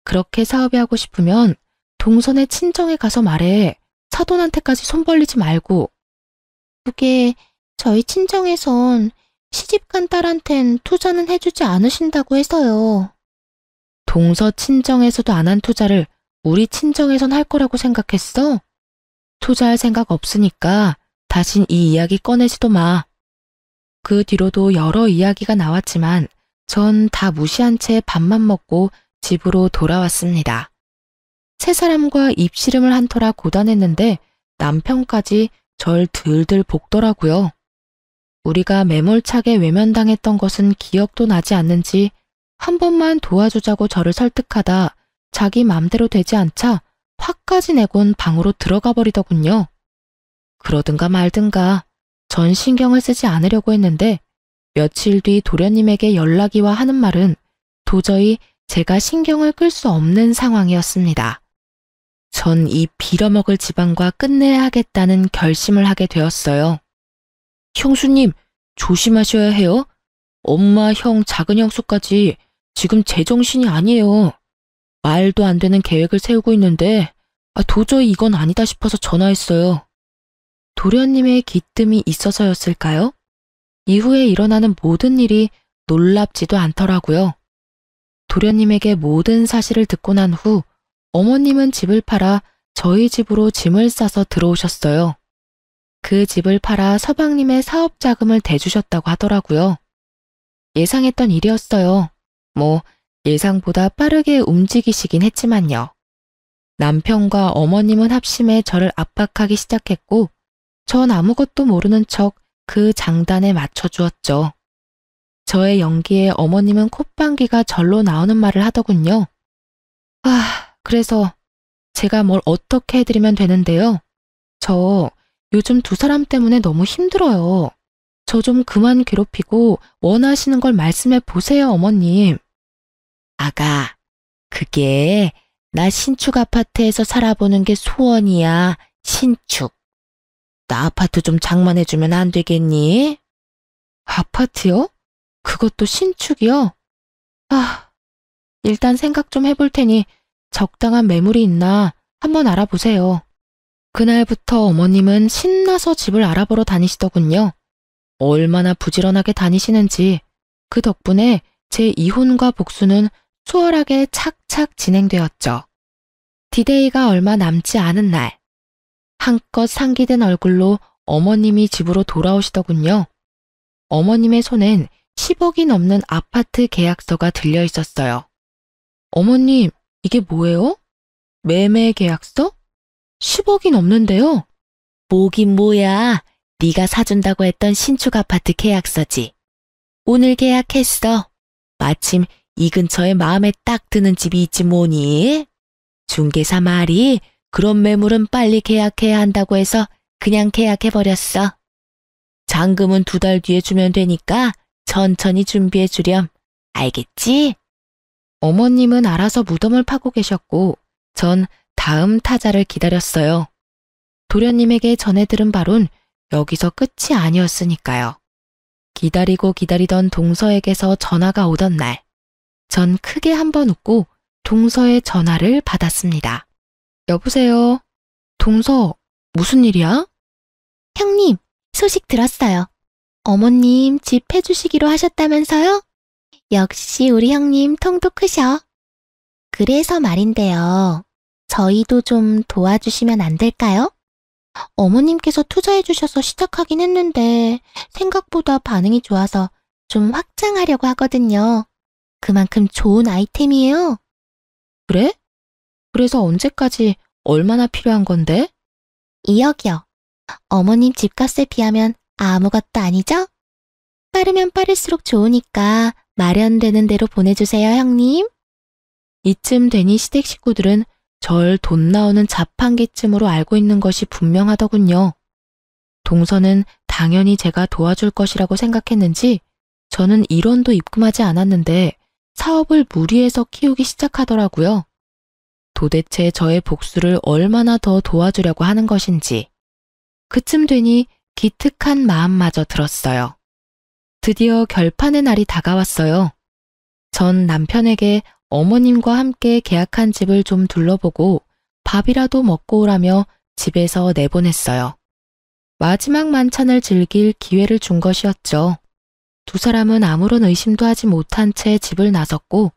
그렇게 사업이 하고 싶으면 동선의 친정에 가서 말해. 사돈한테까지 손 벌리지 말고. 그게 저희 친정에선 시집간 딸한텐 투자는 해주지 않으신다고 해서요. 동서 친정에서도 안 한 투자를 우리 친정에선 할 거라고 생각했어? 투자할 생각 없으니까 다신 이 이야기 꺼내지도 마. 그 뒤로도 여러 이야기가 나왔지만 전 다 무시한 채 밥만 먹고 집으로 돌아왔습니다. 세 사람과 입씨름을 한 터라 고단했는데 남편까지 절 들들 볶더라고요. 우리가 매몰차게 외면당했던 것은 기억도 나지 않는지 한 번만 도와주자고 저를 설득하다 자기 맘대로 되지 않자 화까지 내곤 방으로 들어가 버리더군요. 그러든가 말든가 전 신경을 쓰지 않으려고 했는데 며칠 뒤 도련님에게 연락이 와 하는 말은 도저히 제가 신경을 끌 수 없는 상황이었습니다. 전 이 빌어먹을 집안과 끝내야 하겠다는 결심을 하게 되었어요. 형수님, 조심하셔야 해요. 엄마, 형, 작은 형수까지 지금 제정신이 아니에요. 말도 안 되는 계획을 세우고 있는데 도저히 이건 아니다 싶어서 전화했어요. 도련님의 기뜸이 있어서였을까요? 이후에 일어나는 모든 일이 놀랍지도 않더라고요. 도련님에게 모든 사실을 듣고 난 후 어머님은 집을 팔아 저희 집으로 짐을 싸서 들어오셨어요. 그 집을 팔아 서방님의 사업 자금을 대주셨다고 하더라고요. 예상했던 일이었어요. 예상보다 빠르게 움직이시긴 했지만요. 남편과 어머님은 합심해 저를 압박하기 시작했고 전 아무것도 모르는 척 그 장단에 맞춰주었죠. 저의 연기에 어머님은 콧방귀가 절로 나오는 말을 하더군요. 그래서 제가 뭘 어떻게 해드리면 되는데요. 저 요즘 두 사람 때문에 너무 힘들어요. 저 좀 그만 괴롭히고 원하시는 걸 말씀해 보세요, 어머님. 아가, 그게 나 신축 아파트에서 살아보는 게 소원이야, 신축. 나 아파트 좀 장만해주면 안 되겠니? 아파트요? 그것도 신축이요? 일단 생각 좀 해볼 테니 적당한 매물이 있나 한번 알아보세요. 그날부터 어머님은 신나서 집을 알아보러 다니시더군요. 얼마나 부지런하게 다니시는지 그 덕분에 제 이혼과 복수는 수월하게 착착 진행되었죠. 디데이가 얼마 남지 않은 날, 한껏 상기된 얼굴로 어머님이 집으로 돌아오시더군요. 어머님의 손엔 10억이 넘는 아파트 계약서가 들려 있었어요. 어머님, 이게 뭐예요? 매매 계약서? 10억이 넘는데요. 뭐긴 뭐야. 네가 사준다고 했던 신축 아파트 계약서지. 오늘 계약했어. 마침 이 근처에 마음에 딱 드는 집이 있지 뭐니? 중개사 말이 그런 매물은 빨리 계약해야 한다고 해서 그냥 계약해버렸어. 잔금은 2달 뒤에 주면 되니까 천천히 준비해 주렴. 알겠지? 어머님은 알아서 무덤을 파고 계셨고 전 다음 타자를 기다렸어요. 도련님에게 전해 들은 바론 여기서 끝이 아니었으니까요. 기다리고 기다리던 동서에게서 전화가 오던 날, 전 크게 한번 웃고 동서의 전화를 받았습니다. 여보세요? 동서, 무슨 일이야? 형님, 소식 들었어요. 어머님 집 해주시기로 하셨다면서요? 역시 우리 형님 통도 크셔. 그래서 말인데요. 저희도 좀 도와주시면 안 될까요? 어머님께서 투자해주셔서 시작하긴 했는데 생각보다 반응이 좋아서 좀 확장하려고 하거든요. 그만큼 좋은 아이템이에요. 그래? 그래서 언제까지 얼마나 필요한 건데? 2억이요. 어머님 집값에 비하면 아무것도 아니죠? 빠르면 빠를수록 좋으니까 마련되는 대로 보내주세요, 형님. 이쯤 되니 시댁 식구들은 절 돈 나오는 자판기쯤으로 알고 있는 것이 분명하더군요. 동서는 당연히 제가 도와줄 것이라고 생각했는지 저는 1원도 입금하지 않았는데 사업을 무리해서 키우기 시작하더라고요. 도대체 저의 복수를 얼마나 더 도와주려고 하는 것인지. 그쯤 되니 기특한 마음마저 들었어요. 드디어 결판의 날이 다가왔어요. 전 남편에게 어머님과 함께 계약한 집을 좀 둘러보고 밥이라도 먹고 오라며 집에서 내보냈어요. 마지막 만찬을 즐길 기회를 준 것이었죠. 두 사람은 아무런 의심도 하지 못한 채 집을 나섰고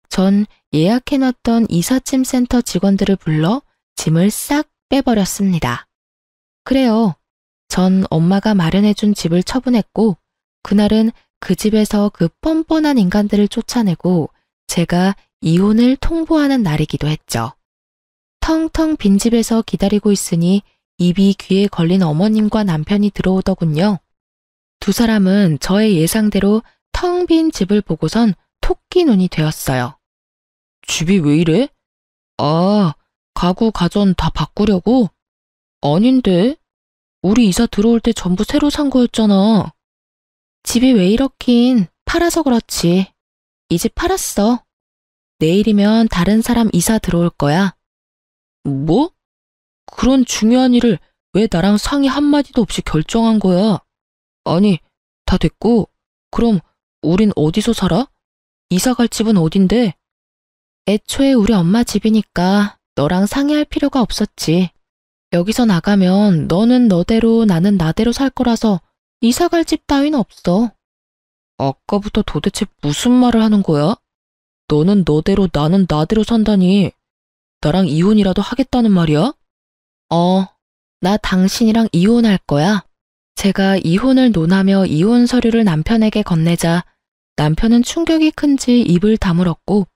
전 예약해놨던 이삿짐 센터 직원들을 불러 짐을 싹 빼버렸습니다. 그래요. 전 엄마가 마련해준 집을 처분했고 그날은 그 집에서 그 뻔뻔한 인간들을 쫓아내고 제가 이혼을 통보하는 날이기도 했죠. 텅텅 빈 집에서 기다리고 있으니 입이 귀에 걸린 어머님과 남편이 들어오더군요. 두 사람은 저의 예상대로 텅 빈 집을 보고선 토끼 눈이 되었어요. 집이 왜 이래? 아, 가구 가전 다 바꾸려고? 아닌데. 우리 이사 들어올 때 전부 새로 산 거였잖아. 집이 왜 이렇긴 팔아서 그렇지. 이 집 팔았어. 내일이면 다른 사람 이사 들어올 거야. 뭐? 그런 중요한 일을 왜 나랑 상의 한마디도 없이 결정한 거야? 아니, 다 됐고, 그럼 우린 어디서 살아? 이사 갈 집은 어딘데? 애초에 우리 엄마 집이니까 너랑 상의할 필요가 없었지. 여기서 나가면 너는 너대로 나는 나대로 살 거라서 이사 갈 집 따윈 없어. 아까부터 도대체 무슨 말을 하는 거야? 너는 너대로 나는 나대로 산다니 나랑 이혼이라도 하겠다는 말이야? 나 당신이랑 이혼할 거야. 제가 이혼을 논하며 이혼 서류를 남편에게 건네자 남편은 충격이 큰지 입을 다물었고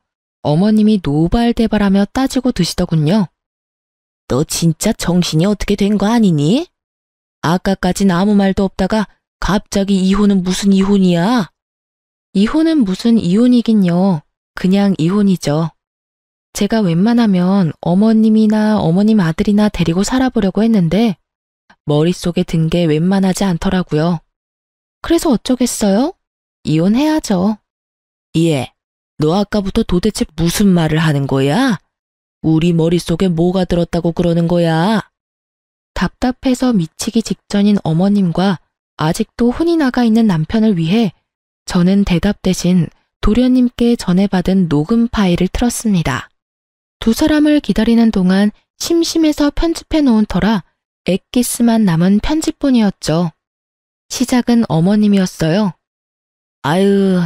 어머님이 노발대발하며 따지고 드시더군요. 너 진짜 정신이 어떻게 된 거 아니니? 아까까진 아무 말도 없다가 갑자기 이혼은 무슨 이혼이야? 이혼은 무슨 이혼이긴요. 그냥 이혼이죠. 제가 웬만하면 어머님이나 어머님 아들이나 데리고 살아보려고 했는데 머릿속에 든 게 웬만하지 않더라고요. 그래서 어쩌겠어요? 이혼해야죠. 예, 너 아까부터 도대체 무슨 말을 하는 거야? 우리 머릿속에 뭐가 들었다고 그러는 거야? 답답해서 미치기 직전인 어머님과 아직도 혼이 나가 있는 남편을 위해 저는 대답 대신 도련님께 전해받은 녹음 파일을 틀었습니다. 두 사람을 기다리는 동안 심심해서 편집해 놓은 터라 엑기스만 남은 편집본이었죠. 시작은 어머님이었어요. 아유,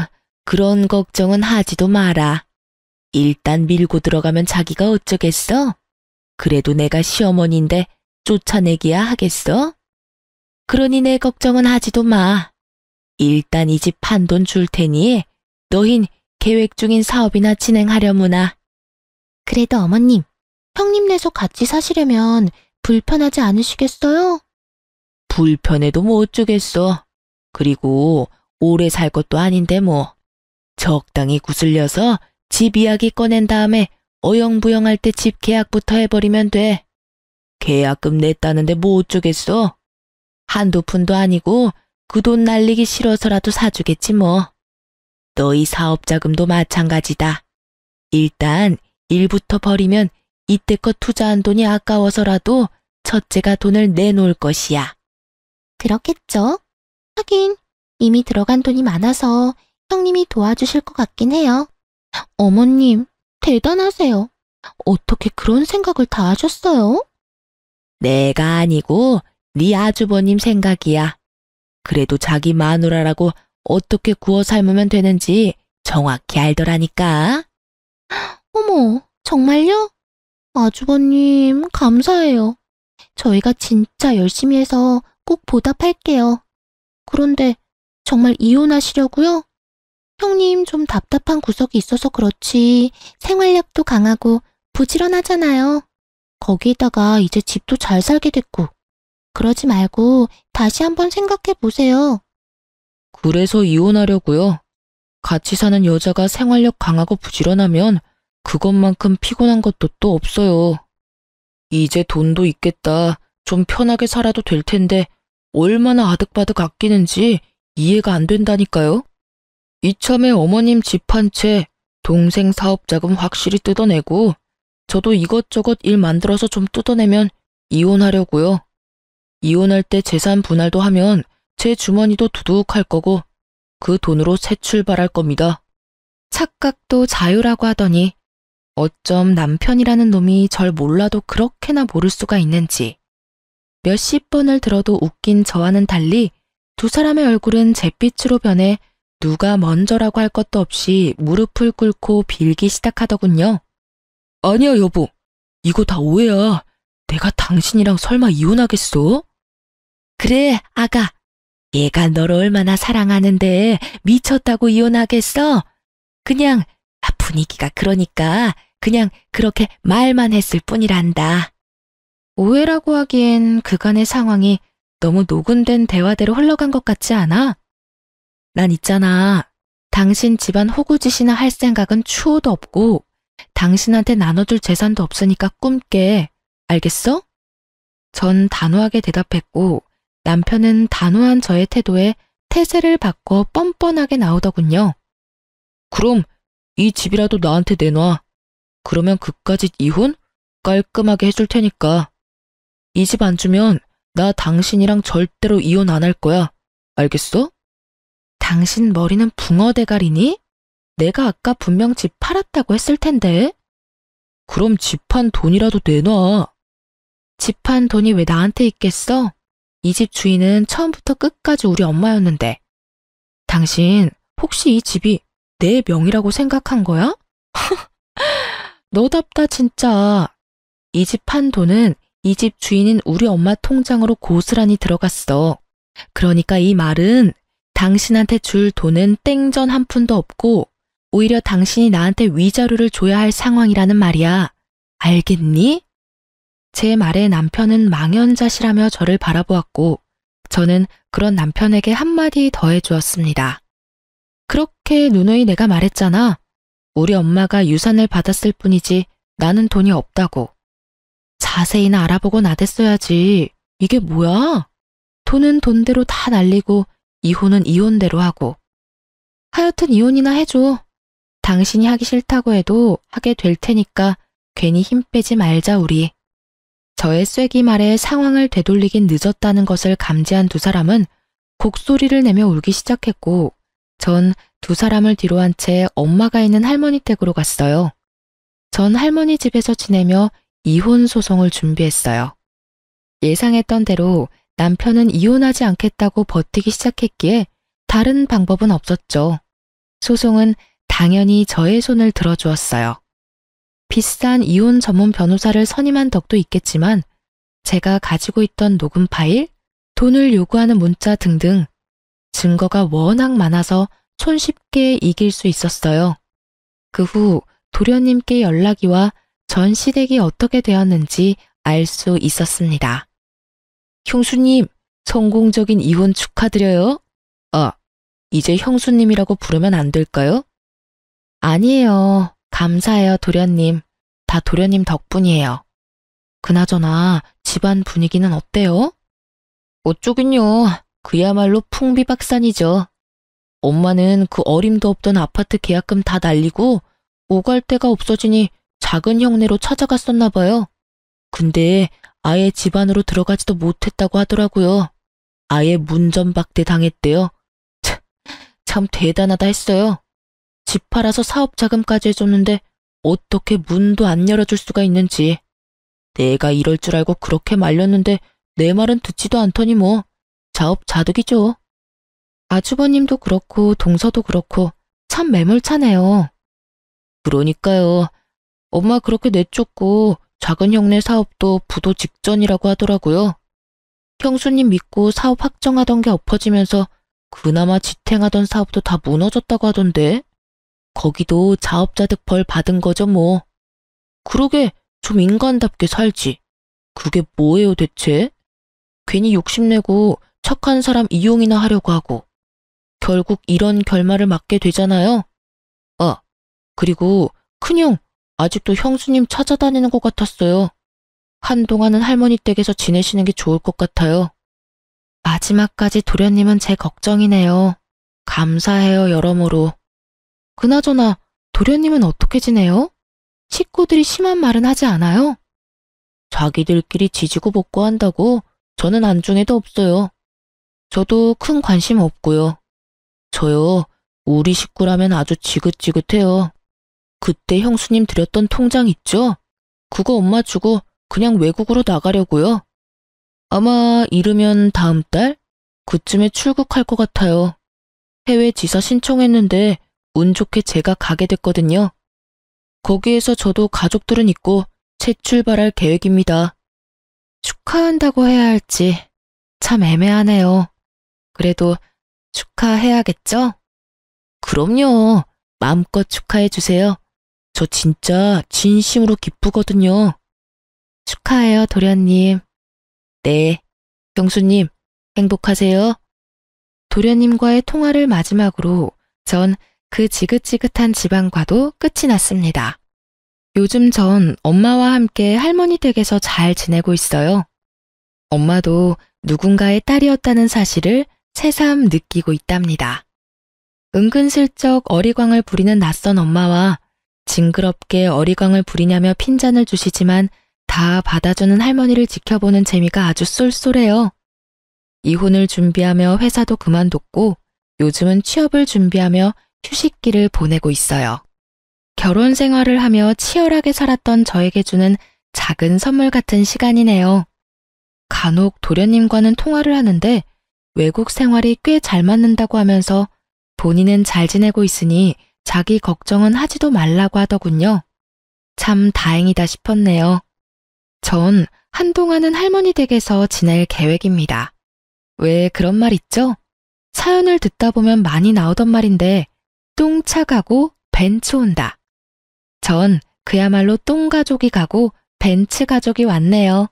그런 걱정은 하지도 마라. 일단 밀고 들어가면 자기가 어쩌겠어? 그래도 내가 시어머니인데 쫓아내기야 하겠어? 그러니 내 걱정은 하지도 마. 일단 이 집 판돈 줄 테니 너흰 계획 중인 사업이나 진행하려무나. 그래도 어머님, 형님 내서 같이 사시려면 불편하지 않으시겠어요? 불편해도 뭐 어쩌겠어. 그리고 오래 살 것도 아닌데 뭐. 적당히 구슬려서 집 이야기 꺼낸 다음에 어영부영할 때 집 계약부터 해버리면 돼. 계약금 냈다는데 뭐 어쩌겠어. 한두 푼도 아니고 그 돈 날리기 싫어서라도 사주겠지 뭐. 너희 사업자금도 마찬가지다. 일단 일부터 버리면 이때껏 투자한 돈이 아까워서라도 첫째가 돈을 내놓을 것이야. 그렇겠죠? 하긴 이미 들어간 돈이 많아서 형님이 도와주실 것 같긴 해요. 어머님, 대단하세요. 어떻게 그런 생각을 다 하셨어요? 내가 아니고 네 아주버님 생각이야. 그래도 자기 마누라라고 어떻게 구워 삶으면 되는지 정확히 알더라니까. 어머, 정말요? 아주버님, 감사해요. 저희가 진짜 열심히 해서 꼭 보답할게요. 그런데 정말 이혼하시려고요? 형님 좀 답답한 구석이 있어서 그렇지 생활력도 강하고 부지런하잖아요. 거기에다가 이제 집도 잘 살게 됐고. 그러지 말고 다시 한번 생각해 보세요. 그래서 이혼하려고요. 같이 사는 여자가 생활력 강하고 부지런하면 그것만큼 피곤한 것도 또 없어요. 이제 돈도 있겠다. 좀 편하게 살아도 될 텐데 얼마나 아득바득 아끼는지 이해가 안 된다니까요. 이참에 어머님 집 한 채, 동생 사업자금 확실히 뜯어내고 저도 이것저것 일 만들어서 좀 뜯어내면 이혼하려고요. 이혼할 때 재산 분할도 하면 제 주머니도 두둑할 거고 그 돈으로 새 출발할 겁니다. 착각도 자유라고 하더니 어쩜 남편이라는 놈이 절 몰라도 그렇게나 모를 수가 있는지. 몇십 번을 들어도 웃긴 저와는 달리 두 사람의 얼굴은 잿빛으로 변해 누가 먼저라고 할 것도 없이 무릎을 꿇고 빌기 시작하더군요. 아니야 여보, 이거 다 오해야. 내가 당신이랑 설마 이혼하겠어? 그래 아가, 얘가 너를 얼마나 사랑하는데 미쳤다고 이혼하겠어? 그냥 분위기가 그러니까 그냥 그렇게 말만 했을 뿐이란다. 오해라고 하기엔 그간의 상황이 너무 녹은된 대화대로 흘러간 것 같지 않아? 난 있잖아. 당신 집안 호구짓이나 할 생각은 추호도 없고 당신한테 나눠줄 재산도 없으니까 꿈깨. 알겠어? 전 단호하게 대답했고 남편은 단호한 저의 태도에 태세를 바꿔 뻔뻔하게 나오더군요. 그럼 이 집이라도 나한테 내놔. 그러면 그까짓 이혼 깔끔하게 해줄 테니까. 이 집 안 주면 나 당신이랑 절대로 이혼 안 할 거야. 알겠어? 당신 머리는 붕어 대가리니? 내가 아까 분명 집 팔았다고 했을 텐데. 그럼 집 판 돈이라도 내놔. 집 판 돈이 왜 나한테 있겠어? 이 집 주인은 처음부터 끝까지 우리 엄마였는데. 당신 혹시 이 집이 내 명의라고 생각한 거야? 너답다 진짜. 이 집 판 돈은 이 집 주인인 우리 엄마 통장으로 고스란히 들어갔어. 그러니까 이 말은 당신한테 줄 돈은 땡전 한 푼도 없고 오히려 당신이 나한테 위자료를 줘야 할 상황이라는 말이야. 알겠니? 제 말에 남편은 망연자실하며 저를 바라보았고 저는 그런 남편에게 한마디 더 해주었습니다. 그렇게 누누이 내가 말했잖아. 우리 엄마가 유산을 받았을 뿐이지 나는 돈이 없다고. 자세히나 알아보고 나댔어야지. 이게 뭐야? 돈은 돈대로 다 날리고 이혼은 이혼대로 하고. 하여튼 이혼이나 해줘. 당신이 하기 싫다고 해도 하게 될 테니까 괜히 힘 빼지 말자 우리. 저의 쐐기 말에 상황을 되돌리긴 늦었다는 것을 감지한 두 사람은 곡소리를 내며 울기 시작했고 전 두 사람을 뒤로 한 채 엄마가 있는 할머니 댁으로 갔어요. 전 할머니 집에서 지내며 이혼 소송을 준비했어요. 예상했던 대로 남편은 이혼하지 않겠다고 버티기 시작했기에 다른 방법은 없었죠. 소송은 당연히 저의 손을 들어주었어요. 비싼 이혼 전문 변호사를 선임한 덕도 있겠지만 제가 가지고 있던 녹음 파일, 돈을 요구하는 문자 등등 증거가 워낙 많아서 손쉽게 이길 수 있었어요. 그 후 도련님께 연락이 와 전 시댁이 어떻게 되었는지 알 수 있었습니다. 형수님, 성공적인 이혼 축하드려요. 아, 이제 형수님이라고 부르면 안 될까요? 아니에요. 감사해요, 도련님. 다 도련님 덕분이에요. 그나저나 집안 분위기는 어때요? 어쩌긴요. 그야말로 풍비박산이죠. 엄마는 그 어림도 없던 아파트 계약금 다 날리고 오갈 데가 없어지니 작은 형네로 찾아갔었나 봐요. 근데 아예 집 안으로 들어가지도 못했다고 하더라고요. 아예 문전박대 당했대요. 참 대단하다 했어요. 집 팔아서 사업 자금까지 해줬는데 어떻게 문도 안 열어줄 수가 있는지. 내가 이럴 줄 알고 그렇게 말렸는데 내 말은 듣지도 않더니 뭐 자업자득이죠. 아주버님도 그렇고 동서도 그렇고 참 매몰차네요. 그러니까요. 엄마 그렇게 내쫓고 작은 형네 사업도 부도 직전이라고 하더라고요. 형수님 믿고 사업 확정하던 게 엎어지면서 그나마 지탱하던 사업도 다 무너졌다고 하던데. 거기도 자업자득 벌 받은 거죠 뭐. 그러게 좀 인간답게 살지. 그게 뭐예요 대체? 괜히 욕심내고 착한 사람 이용이나 하려고 하고 결국 이런 결말을 맞게 되잖아요. 아, 그리고 큰형 아직도 형수님 찾아다니는 것 같았어요. 한동안은 할머니 댁에서 지내시는 게 좋을 것 같아요. 마지막까지 도련님은 제 걱정이네요. 감사해요 여러모로. 그나저나 도련님은 어떻게 지내요? 식구들이 심한 말은 하지 않아요? 자기들끼리 지지고 볶고 한다고 저는 안중에도 없어요. 저도 큰 관심 없고요. 저요, 우리 식구라면 아주 지긋지긋해요. 그때 형수님 드렸던 통장 있죠? 그거 엄마 주고 그냥 외국으로 나가려고요. 아마 이르면 다음 달? 그쯤에 출국할 것 같아요. 해외 지사 신청했는데 운 좋게 제가 가게 됐거든요. 거기에서 저도 가족들은 있고 재출발할 계획입니다. 축하한다고 해야 할지 참 애매하네요. 그래도 축하해야겠죠? 그럼요. 마음껏 축하해 주세요. 저 진짜 진심으로 기쁘거든요. 축하해요, 도련님. 네, 형수님, 행복하세요. 도련님과의 통화를 마지막으로 전 그 지긋지긋한 집안과도 끝이 났습니다. 요즘 전 엄마와 함께 할머니 댁에서 잘 지내고 있어요. 엄마도 누군가의 딸이었다는 사실을 새삼 느끼고 있답니다. 은근슬쩍 어리광을 부리는 낯선 엄마와 징그럽게 어리광을 부리냐며 핀잔을 주시지만 다 받아주는 할머니를 지켜보는 재미가 아주 쏠쏠해요. 이혼을 준비하며 회사도 그만뒀고 요즘은 취업을 준비하며 휴식기를 보내고 있어요. 결혼 생활을 하며 치열하게 살았던 저에게 주는 작은 선물 같은 시간이네요. 간혹 도련님과는 통화를 하는데 외국 생활이 꽤 잘 맞는다고 하면서 본인은 잘 지내고 있으니 자기 걱정은 하지도 말라고 하더군요. 참 다행이다 싶었네요. 전 한동안은 할머니 댁에서 지낼 계획입니다. 왜 그런 말 있죠? 사연을 듣다 보면 많이 나오던 말인데 똥 차가고 벤츠 온다. 전 그야말로 똥 가족이 가고 벤츠 가족이 왔네요.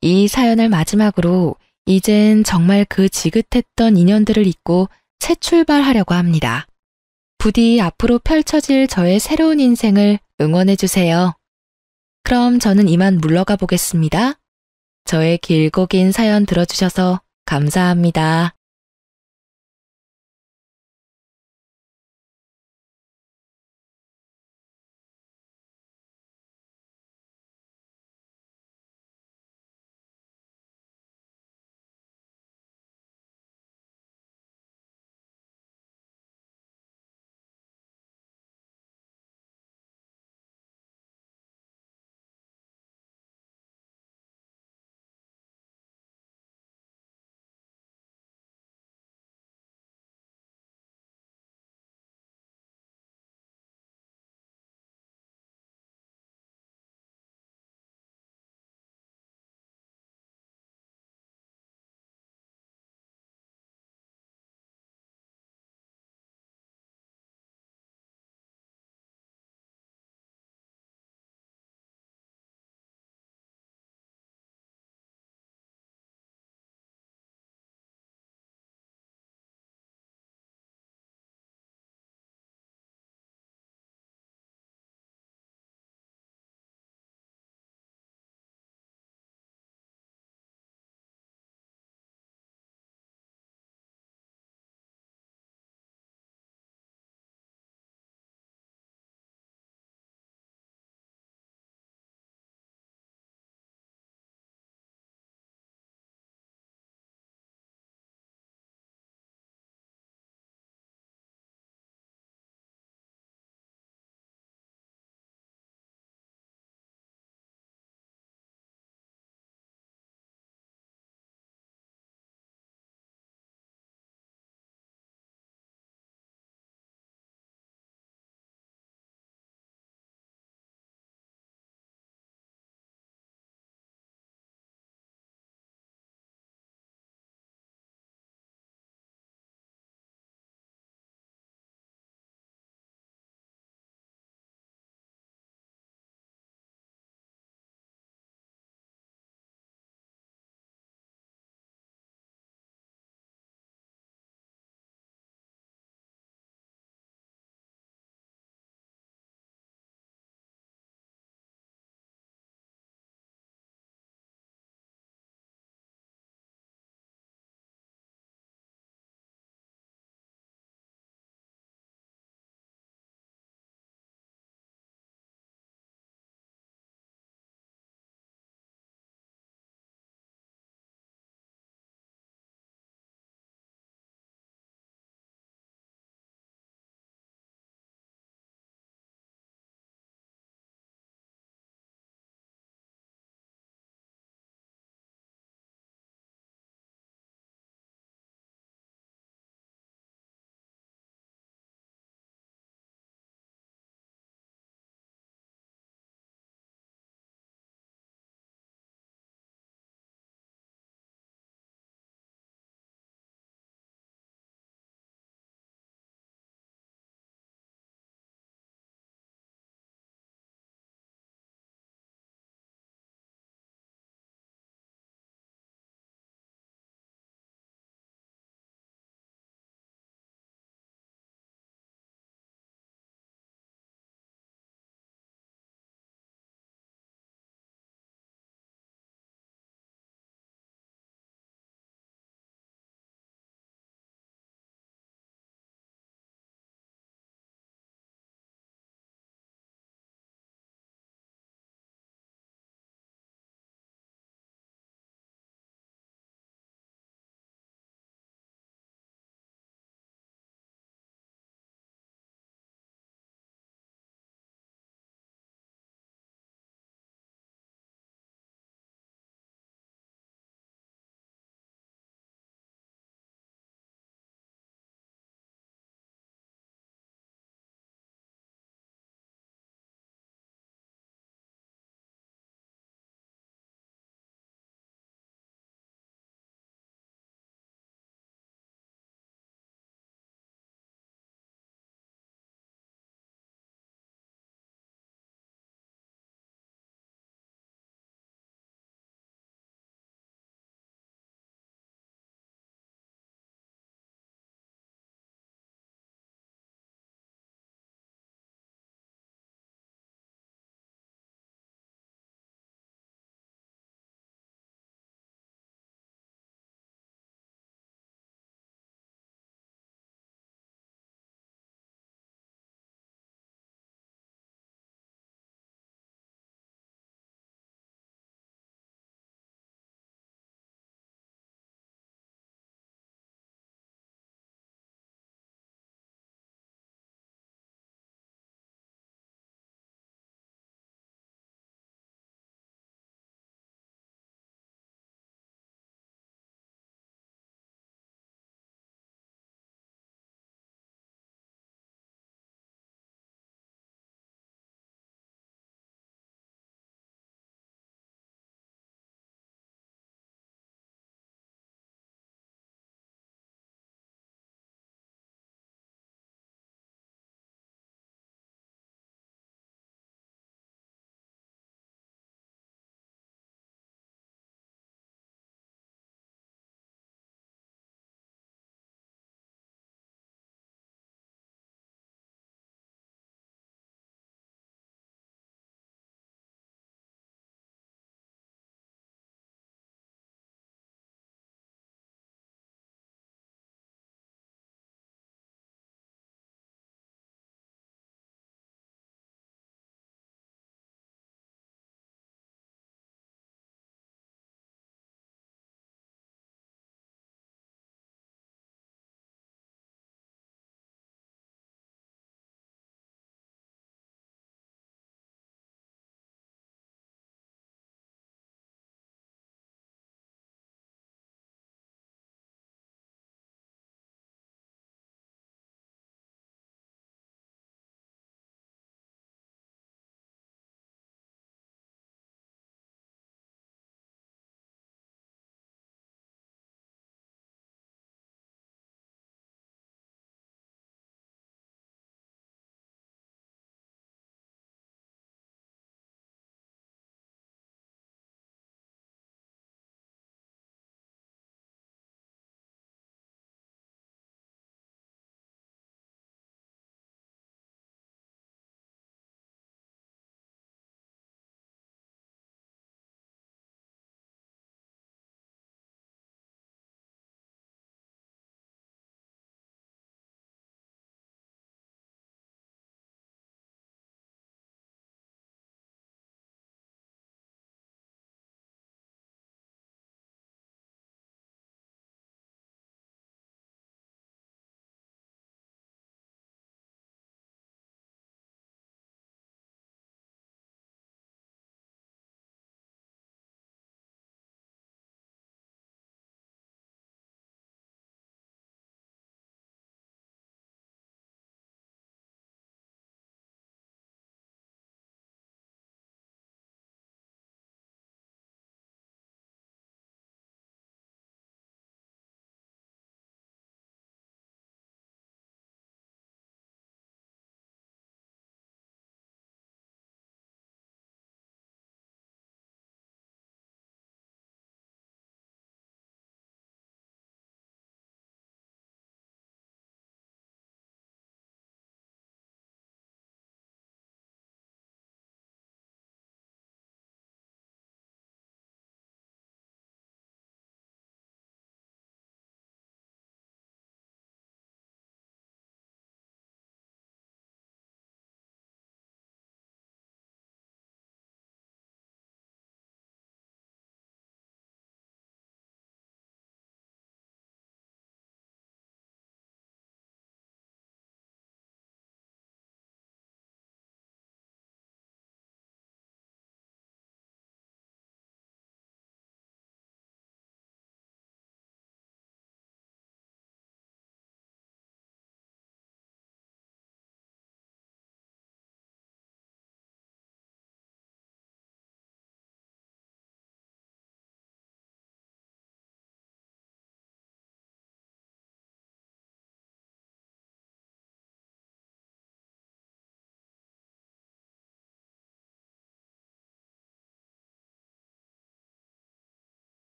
이 사연을 마지막으로 이젠 정말 그 지긋했던 인연들을 잊고 새 출발하려고 합니다. 부디 앞으로 펼쳐질 저의 새로운 인생을 응원해주세요. 그럼 저는 이만 물러가 보겠습니다. 저의 길고 긴 사연 들어주셔서 감사합니다.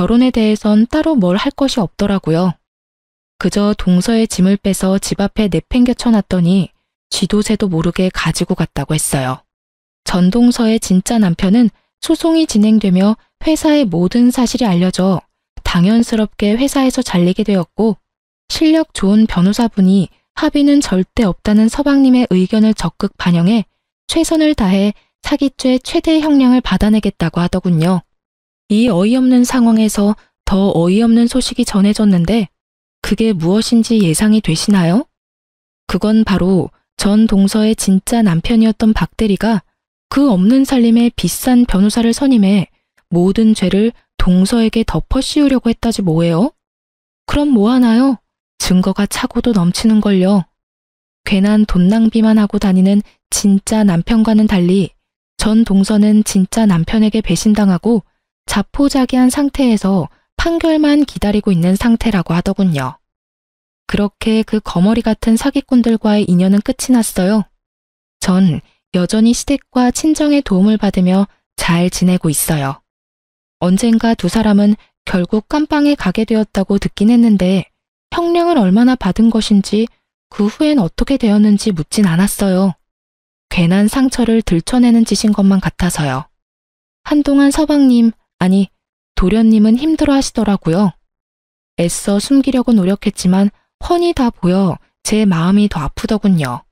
결혼에 대해선 따로 뭘 할 것이 없더라고요. 그저 동서의 짐을 빼서 집 앞에 내팽겨 쳐놨더니 쥐도 새도 모르게 가지고 갔다고 했어요. 전동서의 진짜 남편은 소송이 진행되며 회사의 모든 사실이 알려져 당연스럽게 회사에서 잘리게 되었고, 실력 좋은 변호사분이 합의는 절대 없다는 서방님의 의견을 적극 반영해 최선을 다해 사기죄 최대 형량을 받아내겠다고 하더군요. 이 어이없는 상황에서 더 어이없는 소식이 전해졌는데 그게 무엇인지 예상이 되시나요? 그건 바로 전 동서의 진짜 남편이었던 박 대리가 그 없는 살림에 비싼 변호사를 선임해 모든 죄를 동서에게 덮어 씌우려고 했다지 뭐예요? 그럼 뭐 하나요? 증거가 차고도 넘치는걸요. 괜한 돈 낭비만 하고 다니는 진짜 남편과는 달리 전 동서는 진짜 남편에게 배신당하고 자포자기한 상태에서 판결만 기다리고 있는 상태라고 하더군요. 그렇게 그 거머리 같은 사기꾼들과의 인연은 끝이 났어요. 전 여전히 시댁과 친정의 도움을 받으며 잘 지내고 있어요. 언젠가 두 사람은 결국 깜빵에 가게 되었다고 듣긴 했는데 형량을 얼마나 받은 것인지 그 후엔 어떻게 되었는지 묻진 않았어요. 괜한 상처를 들춰내는 짓인 것만 같아서요. 한동안 서방님, 아니 도련님은 힘들어 하시더라고요. 애써 숨기려고 노력했지만 훤히 다 보여 제 마음이 더 아프더군요.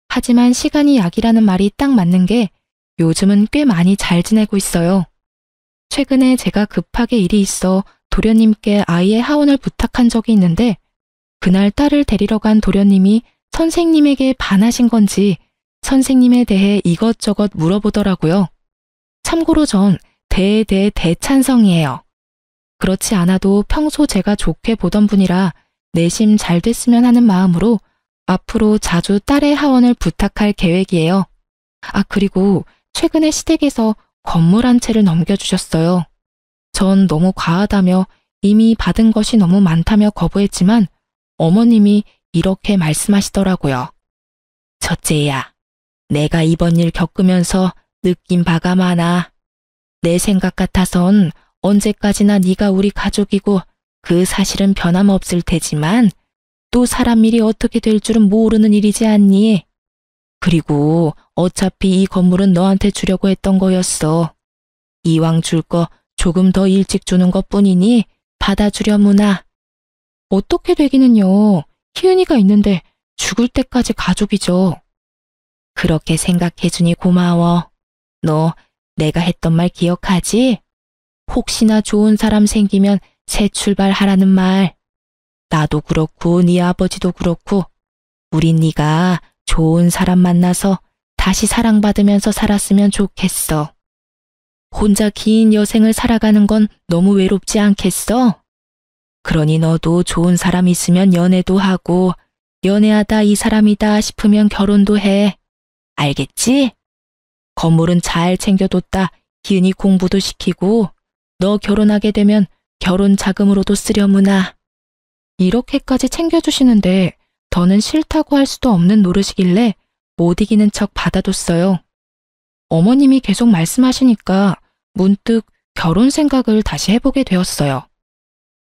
하지만 시간이 약이라는 말이 딱 맞는 게 요즘은 꽤 많이 잘 지내고 있어요. 최근에 제가 급하게 일이 있어 도련님께 아이의 하원을 부탁한 적이 있는데 그날 딸을 데리러 간 도련님이 선생님에게 반하신 건지 선생님에 대해 이것저것 물어보더라고요. 참고로 전 대찬성이에요. 그렇지 않아도 평소 제가 좋게 보던 분이라 내심 잘 됐으면 하는 마음으로 앞으로 자주 딸의 하원을 부탁할 계획이에요. 아, 그리고 최근에 시댁에서 건물 한 채를 넘겨주셨어요. 전 너무 과하다며 이미 받은 것이 너무 많다며 거부했지만 어머님이 이렇게 말씀하시더라고요. 첫째야, 내가 이번 일 겪으면서 느낀 바가 많아. 내 생각 같아선 언제까지나 네가 우리 가족이고 그 사실은 변함없을 테지만 또 사람 일이 어떻게 될 줄은 모르는 일이지 않니? 그리고 어차피 이 건물은 너한테 주려고 했던 거였어. 이왕 줄 거 조금 더 일찍 주는 것뿐이니 받아주려무나. 어떻게 되기는요. 희은이가 있는데 죽을 때까지 가족이죠. 그렇게 생각해주니 고마워. 너 내가 했던 말 기억하지? 혹시나 좋은 사람 생기면 새 출발하라는 말. 나도 그렇고 네 아버지도 그렇고 우린 네가 좋은 사람 만나서 다시 사랑받으면서 살았으면 좋겠어. 혼자 긴 여생을 살아가는 건 너무 외롭지 않겠어? 그러니 너도 좋은 사람 있으면 연애도 하고 연애하다 이 사람이다 싶으면 결혼도 해. 알겠지? 건물은 잘 챙겨뒀다 희은이 공부도 시키고 너 결혼하게 되면 결혼 자금으로도 쓰려무나. 이렇게까지 챙겨주시는데 더는 싫다고 할 수도 없는 노릇이길래 못 이기는 척 받아뒀어요. 어머님이 계속 말씀하시니까 문득 결혼 생각을 다시 해보게 되었어요.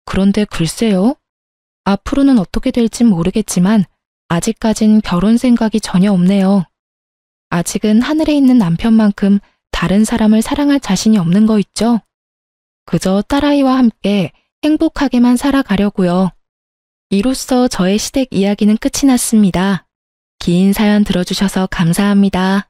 그런데 글쎄요. 앞으로는 어떻게 될진 모르겠지만 아직까진 결혼 생각이 전혀 없네요. 아직은 하늘에 있는 남편만큼 다른 사람을 사랑할 자신이 없는 거 있죠? 그저 딸아이와 함께 행복하게만 살아가려고요. 이로써 저의 시댁 이야기는 끝이 났습니다. 긴 사연 들어주셔서 감사합니다.